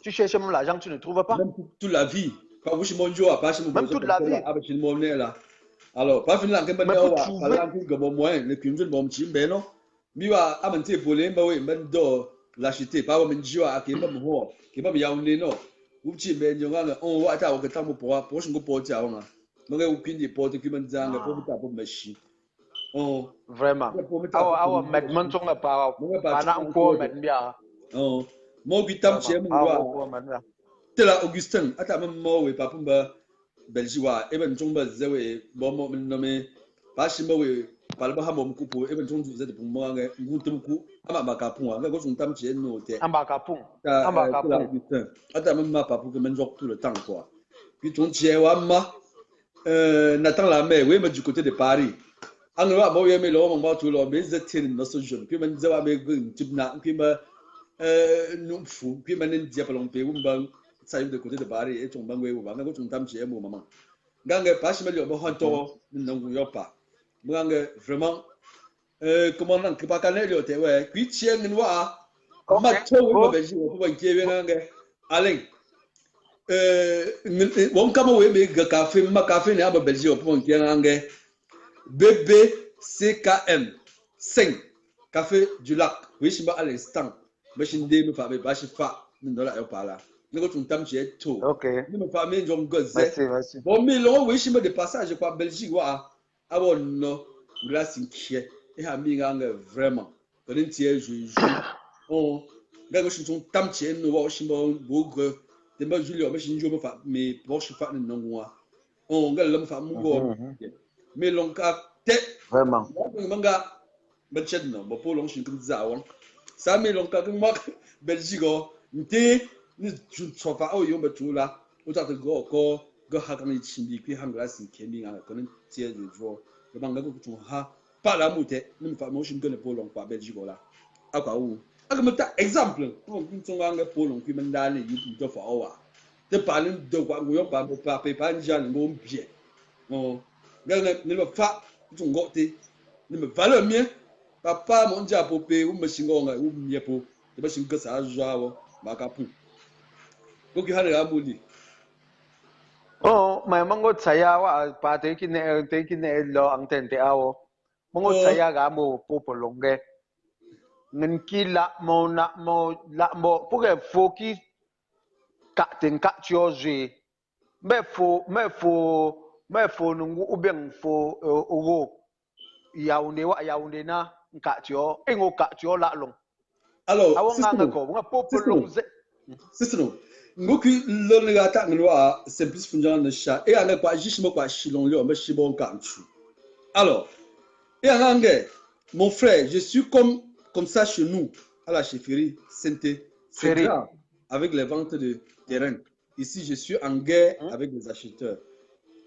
Tu cherches même l'argent, tu ne trouves pas. Même toute la vie. Pas vous chez mon jour, pas chez mon même toute la vie. Avec chez mon nez là. Alors, pas finir que maintenant, pas là que bon moyen, le cumul bon petit ben non. Miwa amante volé, bah oui, ben do l'acheter, pas mon jour à qui même ho, qui même ya on est non. Ou petit ben yonga, on va ta au que tamu pour je go porter on a. Donc au pin des portes qui me zanga pour ta pour machine. Oh. Vraiment. Awa med man tonga pa na ko med bia. Oh. Mo bitam che mo wa. Tela Augustin ata mo we papumba Belgiwa even jomba zewe bomo nome bashimba we palba hamo mkupo even jonju zede pumanga ngutumku ama bakapunga nga go tam che no te ambakapung Augustin ata ma papu que menjok tout le temps quoi puis ton che wa ma Nathan la mer oui mais du côté de Paris angwa mo yeme lo mo tout lo mais zetin no so jeune puis men zewa me tibna puis ma nous fou puis men dia palon pe umba ça de côté de Paris et ton bangwe ou banga go tam che mo maman nganga pas me lo hanto non yo pas nganga vraiment comment nan que pas canel yo te ouais puis tien nwa ma to we be ji wo ba kebe nganga alen won kama we me ga café ma café ne aba belgi wo pon kien nganga BBCKM 5 café du lac oui je à l'instant mais je ne me fa be ba shi fa min dola yo pala ne go tun tam che to okay ni me fa me jom goze merci bon mais lo oui je me de passage quoi Belgique wa abo no grâce inquiet et ha mi nganga vraiment que ne tie jou oh ga go tun tam che no wa shi mo bogre de ba julio me shi njo me fa me bo shi fa no ngwa oh ga lam fa mu go mais long ka te vraiment manga ba ched no ba po long shi kum za won sa me long ka kum Belgique nte ni so fa o yo ba tu la o ta go ha kan chi bi pi hang grâce inquiet mi nganga que ne tie jou le banga go tu ha pas la moute ni fa mo shin gane polon pa Belgique la akwa wu aka mata exemple ko kin so nganga polon ki man dale yi to fa owa de palin de kwa go yo pa pa njan ngo mbie oh nganga ni ba fa tu ngote ni me valeur mien papa mon dia popé ou me shingonga ou mie po de ba shin ka sa jawo ba ka pu ko ki hare amuli oh may mango saya wa pa te ki ne lo ang tente awo mango saya ga mo popolonge ngin ki la mo pour que foki ka ten ka tioje me fo nungu ubeng fo ogo yaunde na ka tio engo ka tio la long alors awanga ko nga popolong c'est non ngoki lo ne gata ngwa simplice funjan na sha e anga kwa jishimo kwa shilon le o shibon kanchu alors et ange mon frère je suis comme ça chez nous à la chefferie Sainte c'est grave avec les ventes de terrain ici je suis en guerre avec les acheteurs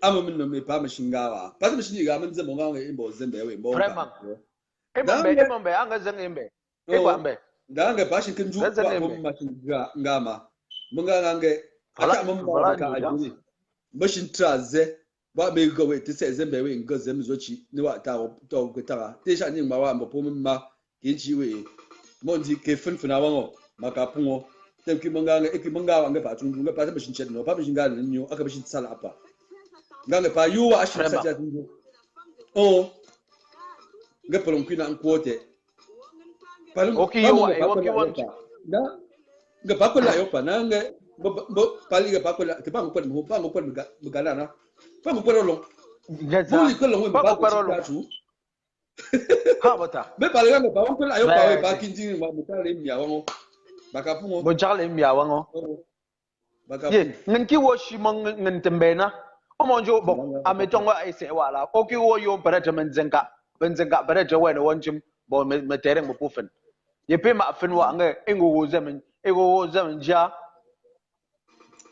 amomin no me pa mashingawa pas mashinga manze monga imbo zembe we mbo vraiment embe anga zembe ekwambe danga pa shin kinju kwa mashinga ngama munga ngange ata mumba ka ajuri mashin traze ba me go we tse zembe we ngo zemzochi ni wa ta to gutara te sha ni ma wa mbo pomma yinchi we mondi ke funfuna wango makapungo tem ki munga wa ngapa tungu ngapa ta mashin chedno pa mashinga nyo aka mashin sala apa nganga pa yuwa ashira sa tungu oh ngapa lon kwina nkote palum okay yuwa na ngapa ko la yopa nanga bo pali ngapa ko la ke pa ngopon mugala na pa ngopon lo buli ko lo ba ko lo ha bota be pali ngapa pa ngopon la yopa we ba kinjini ma mutale mya wango bakapungo bo charle mya wango ye ngi wo shimong ngin tembena omonjo bo ametongo ese wala oki wo yo para menzenga para jawe no wonjim bo me tereng mo pufen ye pe ma fen wa nga engo wo zemen ja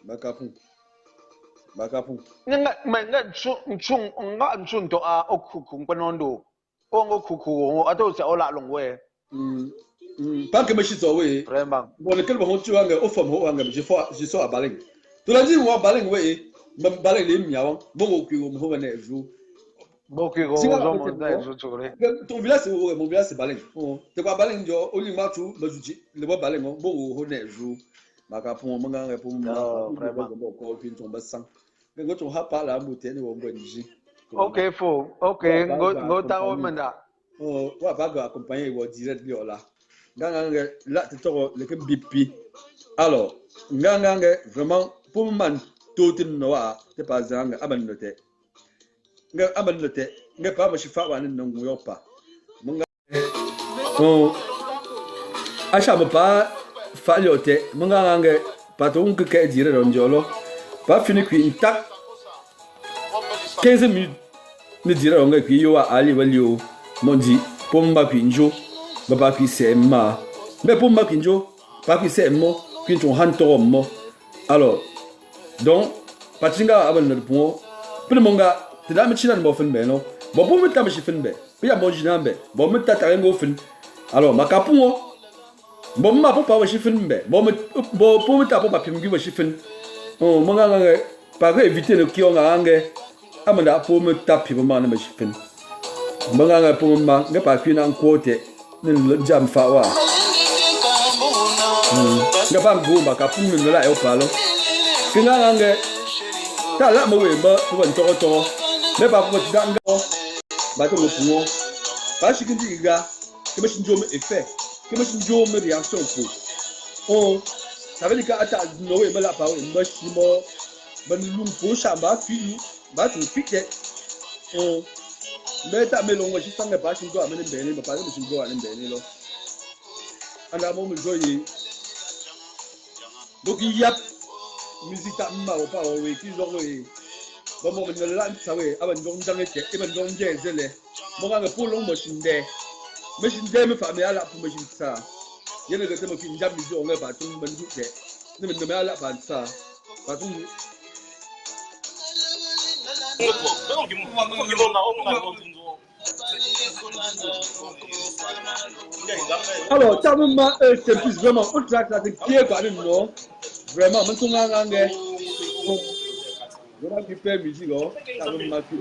bakapun nga nchung to a okuku kwanondo ongo kuku ato se ola longwe pas que meshi zo we vraiment bon lequel bon tu nga ofom ho nga je so abaleng to la di mo abaleng we baleng le miawo bon ku mo ho na eju boki go zo mo da eju chore ton village c'est mon village c'est baleng te kwa baleng jo oli matu bajuji le bo baleng bon ho na eju bakapun mo nga po mo vraiment ko pin ton basang ngo to ha pa la mo te ni wo ngwanji okay fo okay ngo ta o manda wa ba ga accompagner wo direct bi ola nganga la te to le ke bipi alors nganga vraiment pour man tout no wa te pas zanga aban note nga aban le te nga pa ma shi fa wa ni ngu yo pa munga acha ma pa fa yo te munga nga pa to un ke dire ron jolo pa fini qui intact 15 minutes ni dire ron nga qui yo ali valio mondi pomba pinjo baba qui c'est ma mais pomba pinjo pas qui c'est mo qui ton hanto mo alors donc patinga aban le point pour monga te da mi china mo fin be no bo bo mi ta mi fin be bi ya mo jina be bo mi ta ta ngo fin alors makapu bo ma po pa wa fin be bo mi ta po pa pim gi wa fin monga nga pa ko éviter le ki on nga nge amanda po mi ta pi bo ma na mi fin monga nga po ma nga pa fi na quote ni jam fa wa nga pa ngo makapu mi la yo pa lo kinga nga ta la mo we ba po ban to mais pas pour te donner bah tu me prends pas si tu dis gars que je suis un effet que je suis une réaction pour ça veut dire que attends non mais là pas moi je suis mort ben nous pour ça bah tu piques mais t'as mais l'on va juste faire pas si tu dois amener ben mais pas si tu dois amener ben là en avant me joyer donc il y a musique à ma ou pas oui qui ont bon mon le lan ça oui aban dong jang ke e ban dong je zele mo ga po long machine de me fa me ala pour machine ça yene ga temo ki njam mi jo nga ba tung ban du ke ne me ala ba ça ba tung alors ça ma c'est plus vraiment on track ça qui est quoi non vraiment man tung nga nga voilà qui fait musique là ça me marque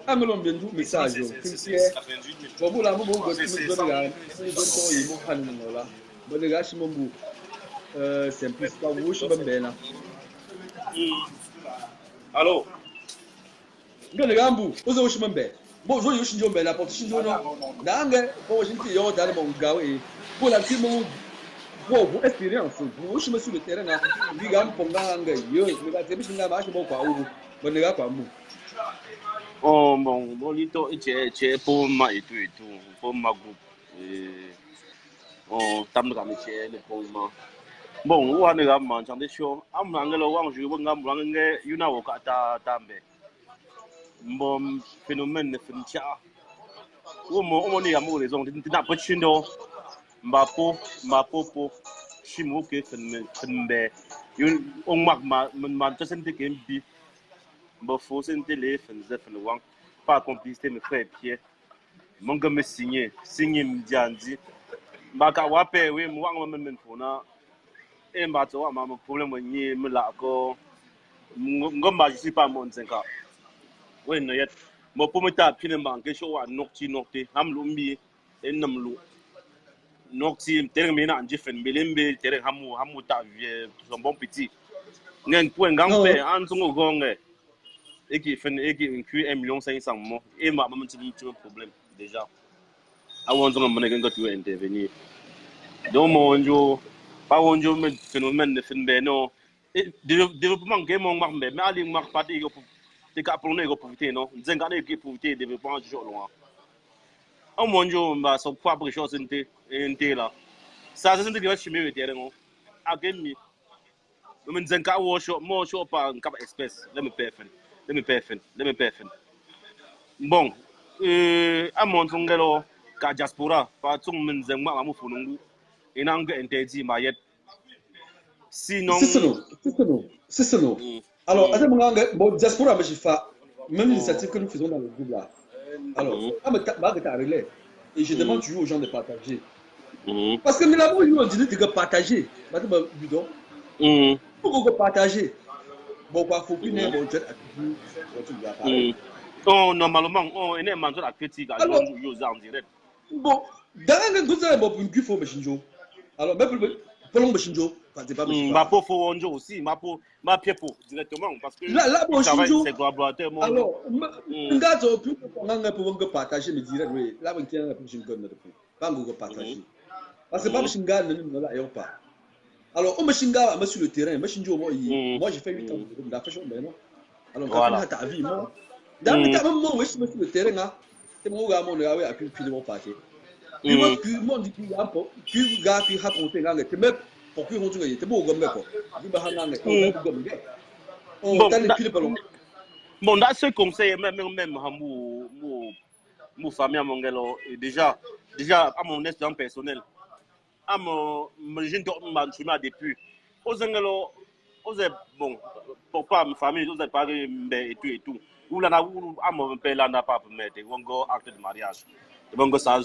amelon bien du message bon pour la mo go tu me donne là c'est bon kan là bon les gars mon bout c'est plus pas vous je me ben là allô ngale gambu ozo je me ben bon je suis jo ben la porte shinjo no dange bon je suis yo dans mon gawe pour la team bon expérience vous je me suis le terrain là lui gam ponga nga yo le gars c'est bien ma je bon quoi ou bon les gars quoi mu oh bon lito che pour ma et tout pour ma groupe oh tam ga me che le pour ma bon wa ne ga ma chang de show am na ngelo wang ju bon ngam wang nge yuna wo ka ta tambe bon phénomène fin cha wo mo ni ga mo raison ti na po chindo mbapo chimo ke fenbe yun on man to sente ke mbi mbo fo sente le fenze fenwang pas complicité me frère Pierre mon gars me signer mdianzi mbaka wape we mo wang men fona e mba to ma problème ni me la ko ngomba je suis pas mon 5 ans we no yet mo pometa pine banque show wa nokti am lu mbi enam lu nokti tereng mena anje fen belembe tereng hamu ta son bon petit ngen point ngampe an songo gonge eki fen eki inclus 1,500,000 mo e ma mam tin problème déjà awon zongo mena ngen tu intervenir donc mo onjo pa onjo men phénomène de fen be no développement ke mo ngmbe mais ali ngmak parti ko te ka prone ko profiter non nzenga ne ki profiter développement jo loin au monjo mba so kwa pour chose nte là ça c'est ce que je me dire non agemi mais nzenga wo show mo show pa nkaba espèce let me pay bon a mon ngelo ka diaspora pa tung men nzenga ma mu funungu inanga interdit ma yet sinon c'est ça non alors attends mon gars bon diaspora me fa même l'initiative que nous faisons dans le groupe là alors relais et je demande toujours aux gens de partager parce que nous l'avons eu on dit de partager bidon pour partager bon quoi faut plus ne bon jet oh normalement on est mangeant la critique à yo en direct bon dans tout ça bon pour faut machinjo alors même pour long machinjo c'est pas ma pour faut onjo aussi ma pied pour directement parce que là bon machinjo c'est collaborateur mon alors ngato plus nganga pour partager me direct oui là on tient la plus une conne de plus pas ngoko partager parce que pas machinga ne là et pas Alors, on me chinga, on me sur le terrain, moi j'ai fait 8 ans de la fashion maintenant. Alors, quand on a ta vie, moi, dans le temps, moi, je suis sur le terrain, c'est mon gars, mon gars, a pu piler mon parti. Puis moi, mon dit qu'il y a un peu, puis gars, puis raconter, là, c'est même pour que on joue, c'est beau comme ça. Bon, dans ce conseil, même, mon famille, mon gars, déjà, à mon instant personnel, à mon jeune tournoi depuis, aux anglos, bon, pourquoi ma famille, aux parents, et tout. Ou là, à mon père, là, n'a pas permis, on go acte de mariage. On go ça,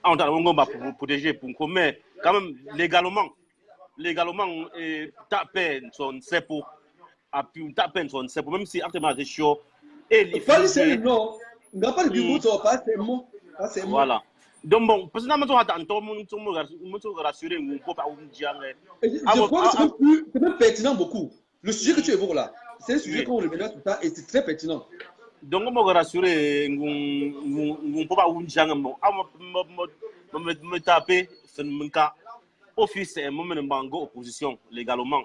on va protéger pour mais quand même, légalement, taper son cepo, à pu taper son cepo, même si acte de mariage est chaud, et les filles. Non, on n'a pas de bureau, pas c'est bon. Voilà. Donc bon, parce que nous avons rassuré, je crois que c'est même pertinent beaucoup. Le sujet que tu évoques là, c'est un sujet qu'on remet là tout ça et c'est très pertinent. Donc on m'a rassuré, on ne peut pas me taper, mon cas, office, mon opposition légalement.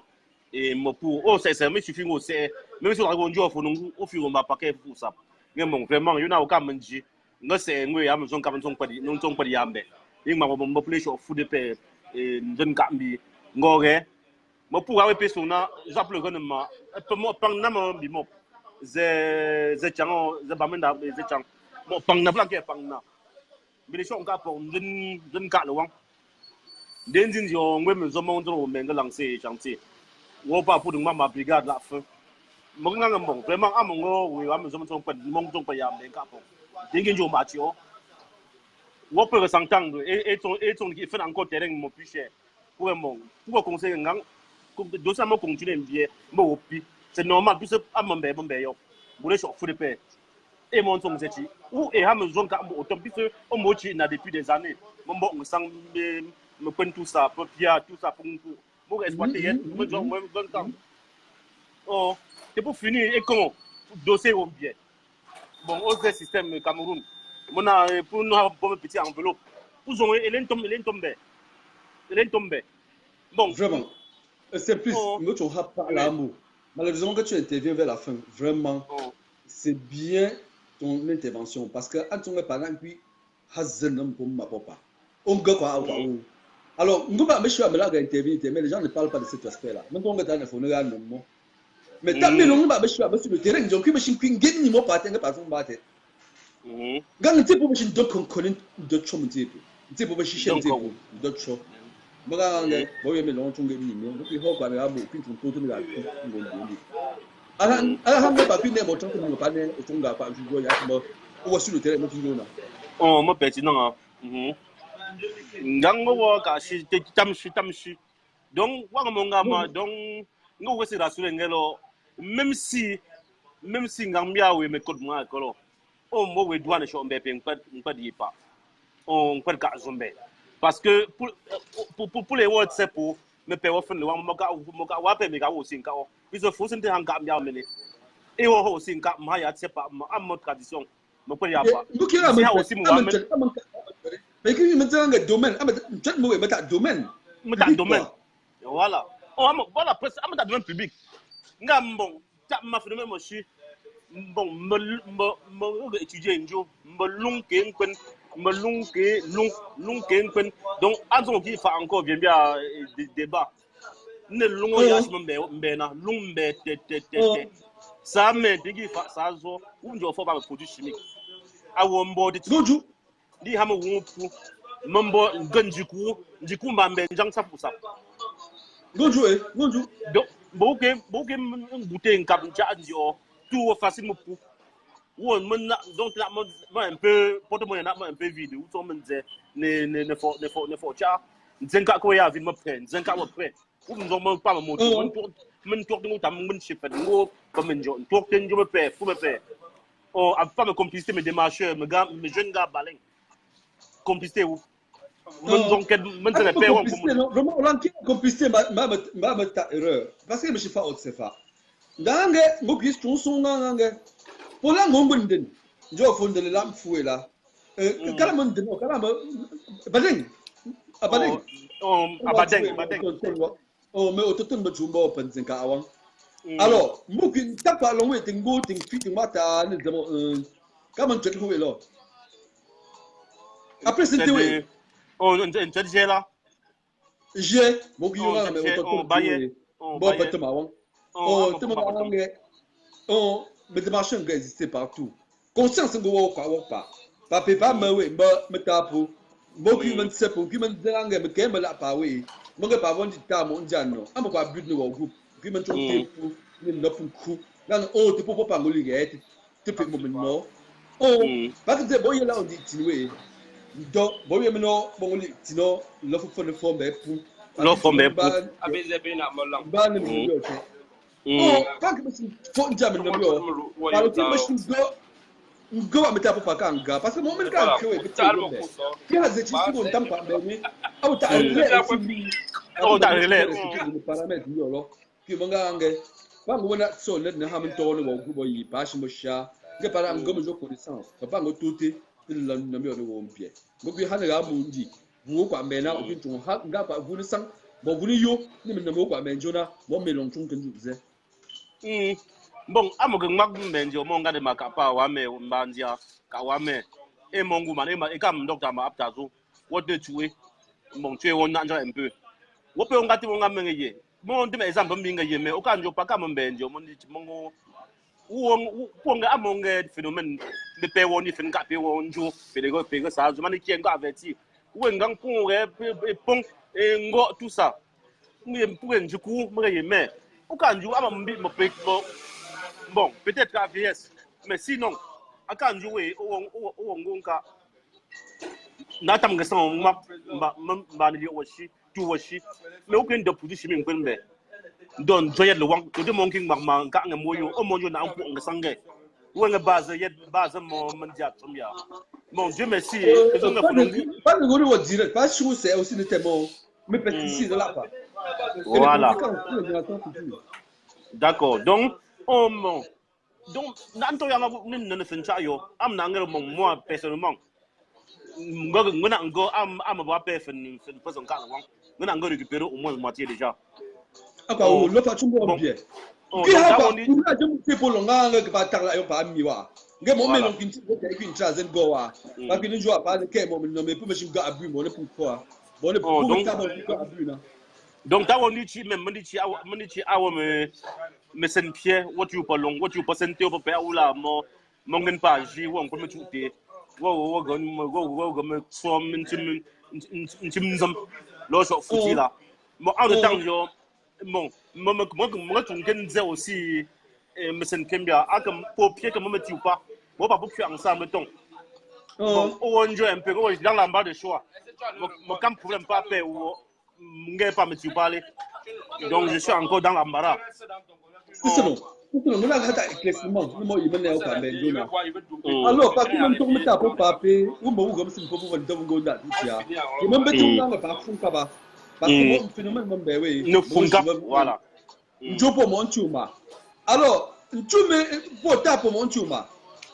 Et pour c'est suffit aussi, même si on a un jour, on va paquet pour ça. Mais bon, vraiment, il y a aucun mendier. Nous c'est nous Amazon comme nous sommes pas yambe il m'a appelé sur food de paix et jeune cambi ngore mo pour avoir persona j'appelle vraiment peu mo pang na mo bi mo ze chang ze bamenda ze chang mo pang na plan ke pang na bi les ka pour jeune ka le wang den jin yo ngwe me zo mo ndro me nga lancer chantier wo pas pour ma brigade la fin mo nga mo vraiment amongo we Amazon mo pas yambe ka pour Dingue Mathieu, on peut s'entendre et ton qui fait encore terrain mon plus cher. Pour conseiller un gang, dossier moi continuer bien, moi c'est normal puisque à mon bébé vous les chauffer de paix. Et mon son c'est ou et à maison quand autant puisque on moche n'a depuis des années. Mon bon sang me prend tout ça, papier tout ça pour exploiter moi 20 ans. Oh, c'est pour finir et comment dossier au bien. Bon, autre système Cameroun. Pour nous avoir une petite enveloppe. Pour ont elle est tombée. Bon. Vraiment. C'est plus. Nous tu n'as pas l'amour. Malheureusement que tu interviens vers la fin. Vraiment. C'est bien ton intervention parce que quand on est parlant puis hazenam pour ma papa. On go quoi. Alors nous pas monsieur Amela qui intervient mais les gens ne parlent pas de cet aspect-là. Même on est dans le fond là non. Mais tapez non pas monsieur sur le terrain donc machine queen gagne ni mo partenaire par son battre. Gang te pour machine donc connaît d'autres choses te pour machine d'autres choses. Baga nge boye me long tunge ni me puis ho kwa na bo puis tout tout la ngombi. Ala hambe pas puis ne bo tonko no pa ne tunga pa jugo ya mo o sur le terrain mo tungo na. Oh mo pertinent ngango wo ka shi tamshi donc wa mo ngama donc ngo wesi rassurer ngelo même si ngambia we me code moi kolo o mo we douane chombe pe pas di pas on pas ka zombe parce que pour les words c'est pour me pe often le wa mo ka wa pe me ka wo sin ka o biso fo sin te han gambia mele e wo ho sin ka ma ya c'est pas am tradition mo ko ya pas c'est aussi mo wa mais que me tanga domaine peut-être mo me ta domaine voilà voilà presque am ta domaine public ngam bon ta ma fi mo shi bon mo étudier njo mo lung ken donc azon qui fa encore bien débat ne lungo ya mbe na lumbe te ça me digi fa ça zo unjo fo ba produit chimique awo mbodi goju di hama wumpu mambo ganjiku njiku mbambe njang sapu goju donc boke bouteille cap ndio tout facile pour ou donc là un peu porte-monnaie un peu vide ou on me disait ne faut cha nzenka ko ya vite me prendre nzenka me prendre ou nous pas me moto men tour de tam men chef ngo comme njo tour ten me paie pour me paie oh pas me complicité mes démarcheurs mes jeunes gars baleng complicité ou donc men te paie vraiment on qui complicité ma ta erreur parce que je fais autre c'est ça ndange ngo question son ndange pour la ngombundin jo fonde le lam foué là kala mon de kala badeng abadeng oh mais autour de tout bon penser qu'à avant alors moi qui t'as pas long ting go ting fit ting mata ne demo comment tu trouves là après c'était oui on j'ai là j'ai moi qui mais autour de bon peut-être avant oh tu me oh mais des machines qui existent partout conscience ngo quoi pas mais oui mais tapo moi qui me sais pour qui me dangue me que me la pas oui moi que pas bon du temps mon jano am pas but no groupe qui me trompe pour ni no pour coup là oh tu peux pas ngoli get tu peux me no oh pas que c'est boy là on dit oui donc boy me no ngoli tino le faut le forme pour le forme pour abeze be na molang ba ni oh pas que c'est faut jamais no yo par que machine go wa meta papa kanga parce que mo men kan kewe ki ha zeti si bon tampa be au ta relais paramètre yo lo ki mo ngange ba ngo na so le na ha men to no wo yi ba shi mo sha ke para ngo mo ko connaissance papa ngo tote il la na mi o wo mpie ngo bi ha na ga mu ndi wo kwa me na o bi tun ha nga kwa vu ni sang bo vu ni yo ni men na mo kwa me jona mo me long chung kan ju ze bon amoge ngmak menjo monga de makapa wa me mbandia ka wa me e mongu mane ma e kam docteur ma aptazo wote tuwe mon tuwe wona nja un peu wo pe ngati monga mengeye mon de exemple mbinga yeme o kanjo pa kam mbenjo mon di mongo wo nga amonge phénomène de pe woni fin ka pe wonjo pe de go pe go sa mani ki nga aveti wo ngang pon re pon e ngo tout ça mi pour njuku mo yeme o kanjo amambi mo pe bon, peut-être qu'à vieillesse, mais sinon, à quand jouer au Ngonka, n'attends que ça, m'a dit aussi, tout aussi, mais aucun de plus chimique, mais donc, joyeux le wang, tout le monde qui m'a manqué un moyo, au monde n'a pas de sangue. Où est la base, il y a base, mon mondial, bon, Dieu merci. Pas de gros dire, pas sûr, c'est aussi des mots, mais pesticides là pas. Voilà. D'accord, donc, oh mon. Donc, n'entends rien ne fait ça yo. Am n'engrais moi personnellement. Ngo am va faire une façon calme. Ngo récupérer au moins moitié déjà. Ah bah le pas tout bon bien. Qui a pas on a jamais fait pour longa que pas tar la yo pas mi wa. Ngo mo me long kinti ko une chance go wa. Parce que nous joue pas le ke mo mais pour me ga abu mo ne pourquoi. Bon le pour ça bon abu na. Donc ta woni ci même mandi ci awo me sen pied what you long what you percent au papa ou là mo ngin pa ji won ko me tuté wo go me so min tim zam lo so futi là mo en de temps yo bon mo tun ken ze aussi me sen kembia akam po pied que mo me tiu pas mo pas pour faire ensemble ton bon on joue un peu dans l'embarras de choix mo kam problème pas faire ou m'ngai pas me tu parler donc je suis encore dans l'embarras c'est bon nous là gata éclaircissement nous il venait au Cameroun alors pas que même tout me tape papier ou mo comme si pour vous donc go là tiens et même beton là pas fond pas parce que mon phénomène mon bébé ne fond pas voilà je pour mon chuma alors tu me pour taper mon chuma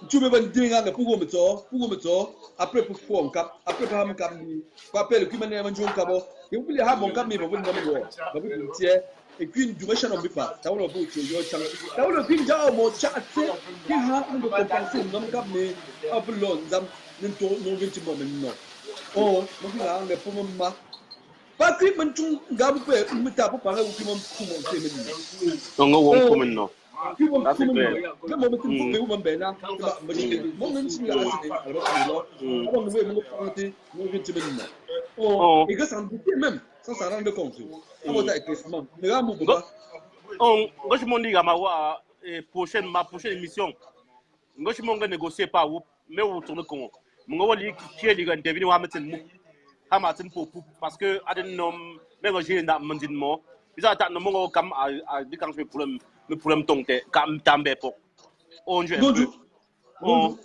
tu me ben dinga pour me to après pour fond cap après pas me cap ni pas pelle qui me ne man jonka bo et vous voulez ha bon cap mais vous ne me voir vous vous tiens et puis une duration on pas ça on va vous yo chang ça on fin ja mo chat qui ha on peut penser non cap mais up long zam n'to non venti mo non oh mo fi la ngé pour ma pas que man chung ga bu pe me ta pour parler ou qui mo pour mon c'est mais non on comme non qui mo pour que mo metti pour vous ben là mo ngin ci la c'est alors on veut me porter non venti non oh et que ça me dit même sans s'en rendre compte. On va éclaircissement. Mais là, mon papa. Je m'en dis à ma prochaine émission. Je m'en vais négocier pas où, mais où tourne con. Mon gars, qui est intervenu à mettre mou. À Martin pour parce que à des noms, même j'ai un mandinnement. Ils attendent mon gars comme à des quand je problème tomber, comme tomber pour. On joue un peu. Bon,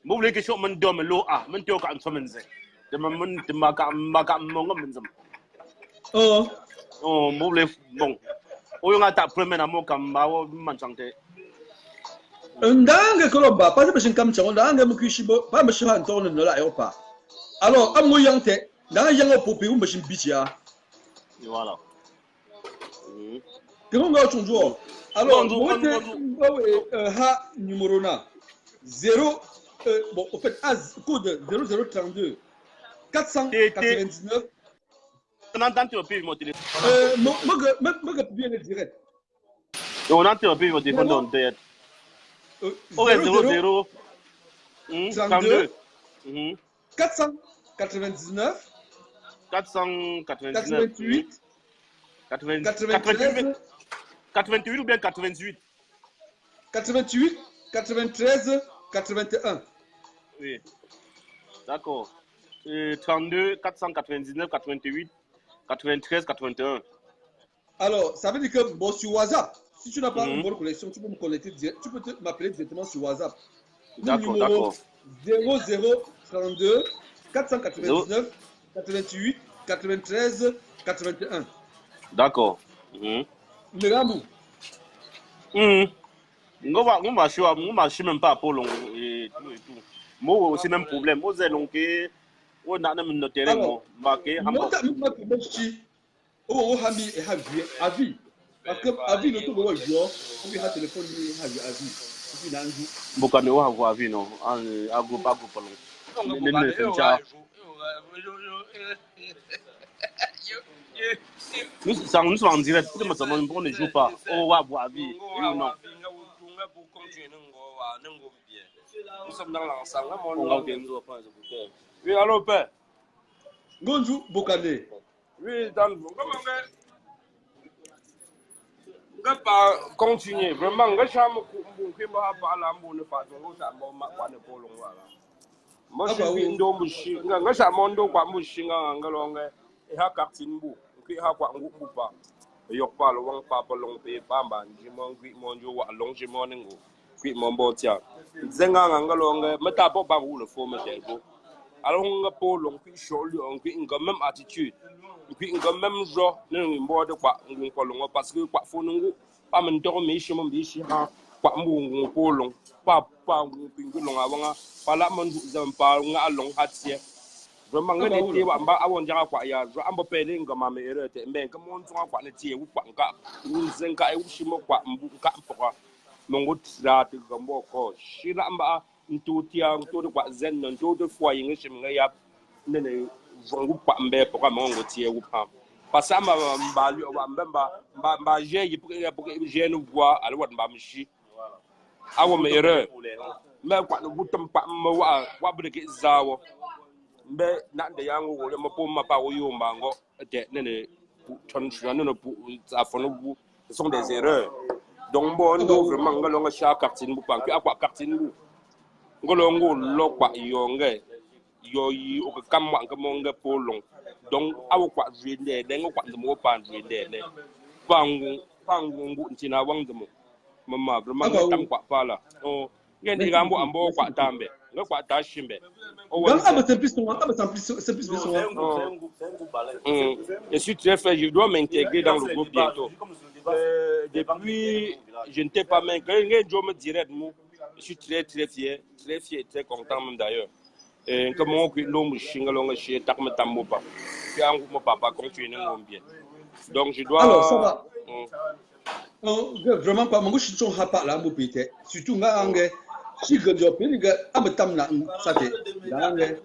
vous voulez que je me donne l'eau à, me tue quand je me dis. De ma oh mobile bon o nga ta premier na mo kamba wo manchante ndanga kolomba pas de kam chang ndanga mu kishibo ba mashi han ton no la yopa alors amu yante ndanga yango popi u mashi bichia voilà Comment on ton joueur? Alors, moi, ha numéro 0, bon, en fait, code 0032 499. On entend tu peux mon téléphone. Moi, bien le direct. On entend mon téléphone dans tête. 00 32 499 498 88 ou bien 88 88 93 81. Oui. D'accord. 32 499 88 93 81. Alors, ça veut dire que bon, sur WhatsApp, si tu n'as pas une bonne connexion, tu peux me connecter, tu peux m'appeler directement sur WhatsApp. D'accord, d'accord. 0032 499 88 93 81. D'accord. Meramou. On marche même pas pour long et tout. Moi aussi même problème. Moi c'est long que on a même notre terrain marqué. Oh, Hami et Avi. Parce que Avi ne peut pas jouer. On lui a téléphone Avi. Bokane wa avoir Avi non. À groupe pas long. Nous sommes en direct. On ne joue pas. On va voir Avi. Non. Nous sommes dans l'ensemble. On va bien nous apprendre. Oui, allô, père. Bonjour, Bokane. Oui, dans le comment on va pas continuer. Vraiment, on va jamais pas la bonne façon. On va pas ne pas long voilà. Moi, je suis une dame mushi. On va jamais ndo kwa mushi nga longa. Et ha kartinbu. Qui ha kwa ngubu pa. Yok pa lo wang pa long pe pamba. Jimon gui monjo wa long jimon ngo. Gui mombotia. Zenga nga longa. Meta po ba rouler fo me delbo. Alors on a pas long puis chaud on puis une même attitude puis une même genre nous mort de quoi on pas long parce que quoi faut nous pas me dormir chez mon bichi ha quoi mon pas long pas puis long avant pas là mon pas on long hatie vraiment on était wa ba awon jara quoi ya je am pas les ngama me erete mais comme on soit quoi ne tie ou quoi ka nous zenka e ushimo quoi mbu ka mpora mon tra te gambo ko shira amba ntutia ntudo kwa zen ntudo fwa yinga shimnga ya nene vongu kwa mbe kwa mongo tie upa pasamba mbali wa mbemba je je no bwa alwa mba mshi awo me ere me kwa no butam pa wa breke zawo mbe na de yango wo mo po ma pa wo yomba ngo de nene tonshana no afono bu sont des erreurs donc bon ndo vraiment ngalonga sha kartine bu pa kwa kartine bu ngolongo lokwa yonge yoyi o kamwa ngamonga polong donc awo kwa jende dengo kwa ndemo pa jende ne pangu ngu ntina wangdemo mama vraiment tam kwa pala o ngende gambo ambo kwa tambe ngakwa tashimbe o je suis très fier, je dois m'intégrer dans le groupe bientôt. Depuis je ne t'ai pas même je me dirais je suis très fier, très content même d'ailleurs. Et comme on dit, l'homme chingalonga chez Takmetamopa, puis un groupe papa continue bien. Donc je dois. Alors ça va. Vraiment pas. Moi je suis sur hapa là, mon petit. Surtout nga ange. Si que je peux dire, abetam na ça fait. Ange.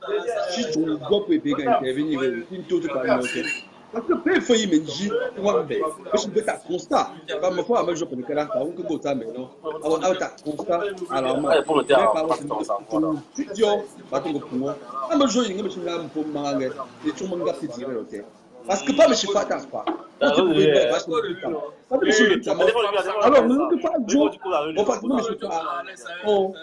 Si tu dois peux bien intervenir, une toute partie. Parce que peu faut y menji, moi ben. Je peux ta constat. Pas me fois, moi je connais que là, on que ça mais non. Alors ta constat alors moi. Pour le studio, ba to ko moi. Ama jo yi ngi na pour manga. Et tout le monde gaffe dire l'hôtel. Parce que pas me chifa ta pas. Alors, nous ne pas jouer. On va nous me pas. Oh.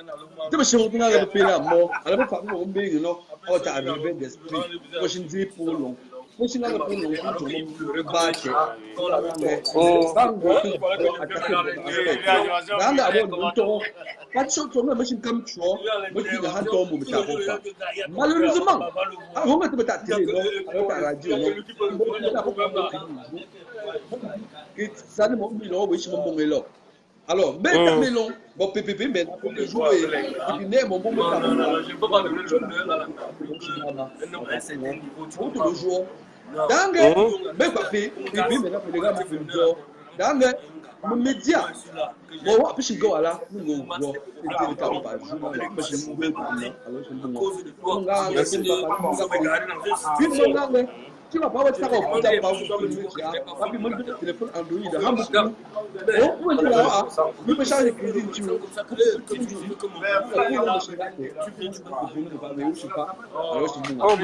Tu me chifa na le pays là mort. Alors pas nous on bé non. Oh ta arrivé d'esprit. Moi je dis pour long. Moi je n'ai pas pour long tout le monde rebattre. Oh. Dans la bonne pas de chose comme machine comme tu vois. Moi je dis hand tombe mais ça pas. Malheureusement, on va te mettre à télé non, à la radio non. Ça ne m'a pas dit que alors, mais melon, bon PPP, mais pour le jouer, et puis mon bon je peux pas le jouer. Dangue, mais pas fait, et puis maintenant pour les gars, Dangue, mon média, bon, puis je go là, nous go, et puis le temps pas, je m'en vais, je m'en vais, alors je m'en vais, tu vas pas voir ça au bout d'un pas, puis mon téléphone Android, où est-ce là, nous peut changer de crédit, tu veux, on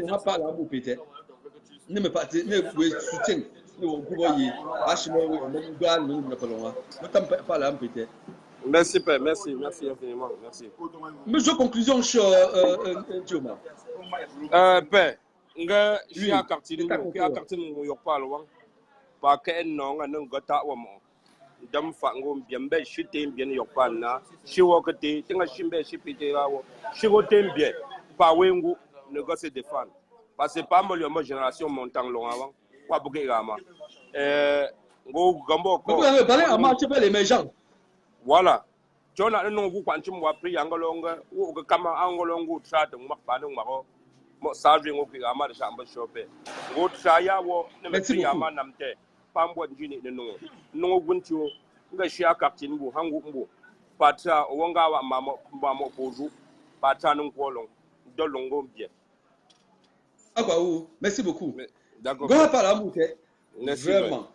va pas là, vous peut-être. Ne me pas, ne vous soutiens, nous voyez, pas là, peut-être. Merci, Père, merci infiniment, merci. Mesure conclusion sur Dioma. Père, nga shi a kartini mo yokpa lo pa ke no nga nang gata wa mo dam fa ngom biambe shi tem bien yokpa na shi wo ke te tinga shimbe shi pite la wo shi wo tem bien pa wengu ne go se défendre parce que pas mo le génération montant long avant wa buke gama ngo gambo ko vous parlez à marché pas les méchants voilà jona no ku kwanchi mo pri yangalonga wo ke kama angolongu tra de mo pa no mako mo salve ngo ki ama de shamba shope ngo tsaya wo ne me ti ama namte pambo njini ne no guntiwo nga shi akaptin bu hangu mbu pata wonga wa mamo boju pata nun kolon do longo bien merci beaucoup d'accord go pas la mouté vraiment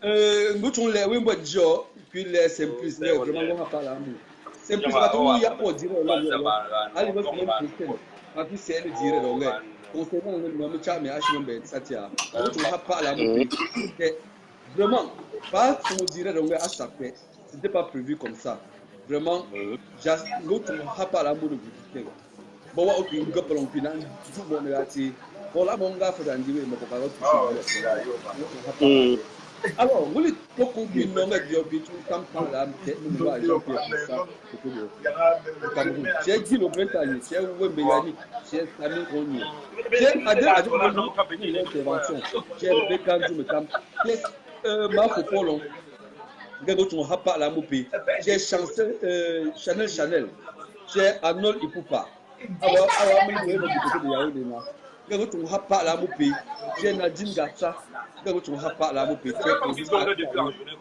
nous les oui moi jo puis les simplices vraiment go pas la mouté simplice pas tout il y a pour dire allez va faire Puis c'est le dire donc concernant le nom de Chami HMB Satia on va pas la vraiment pas on dirait donc à chaque fois c'était pas prévu comme ça vraiment juste l'autre n'a pas la mode de bon wa opi ngo pelon pinan tout bon négatif bon là mon gars faut dans dire mais pas tout alors vous les conclure non mais Dieu puis tout comme par là nous va jouer pour ça comme j'ai dit le printemps c'est où Mélanie c'est Sami Koni c'est à une intervention j'ai le quand je me camp ma Popolon gars tu m'as pas la mouper j'ai chancé Chanel j'ai Arnold Ipupa alors me du côté de Yaoundé là gars tu m'as pas la mouper j'ai Nadine Gatsa gars tu m'as pas la mouper le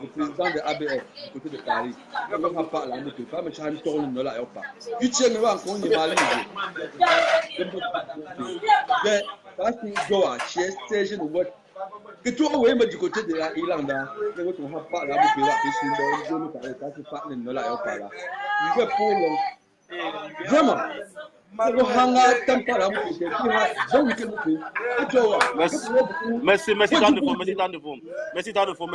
président de ABF du côté de Paris gars tu m'as pas la mouper pas me chan tourne non là yo pas tu tiens me va encore ni mali mais parce que doa chez stage no what que tu vois du côté de la Irlanda gars tu m'as pas la mouper là puis c'est dans le Paris parce que pas non là yo pas là il fait pour vraiment hanga tampara mu ke kira don ke mu ke to merci tant de vous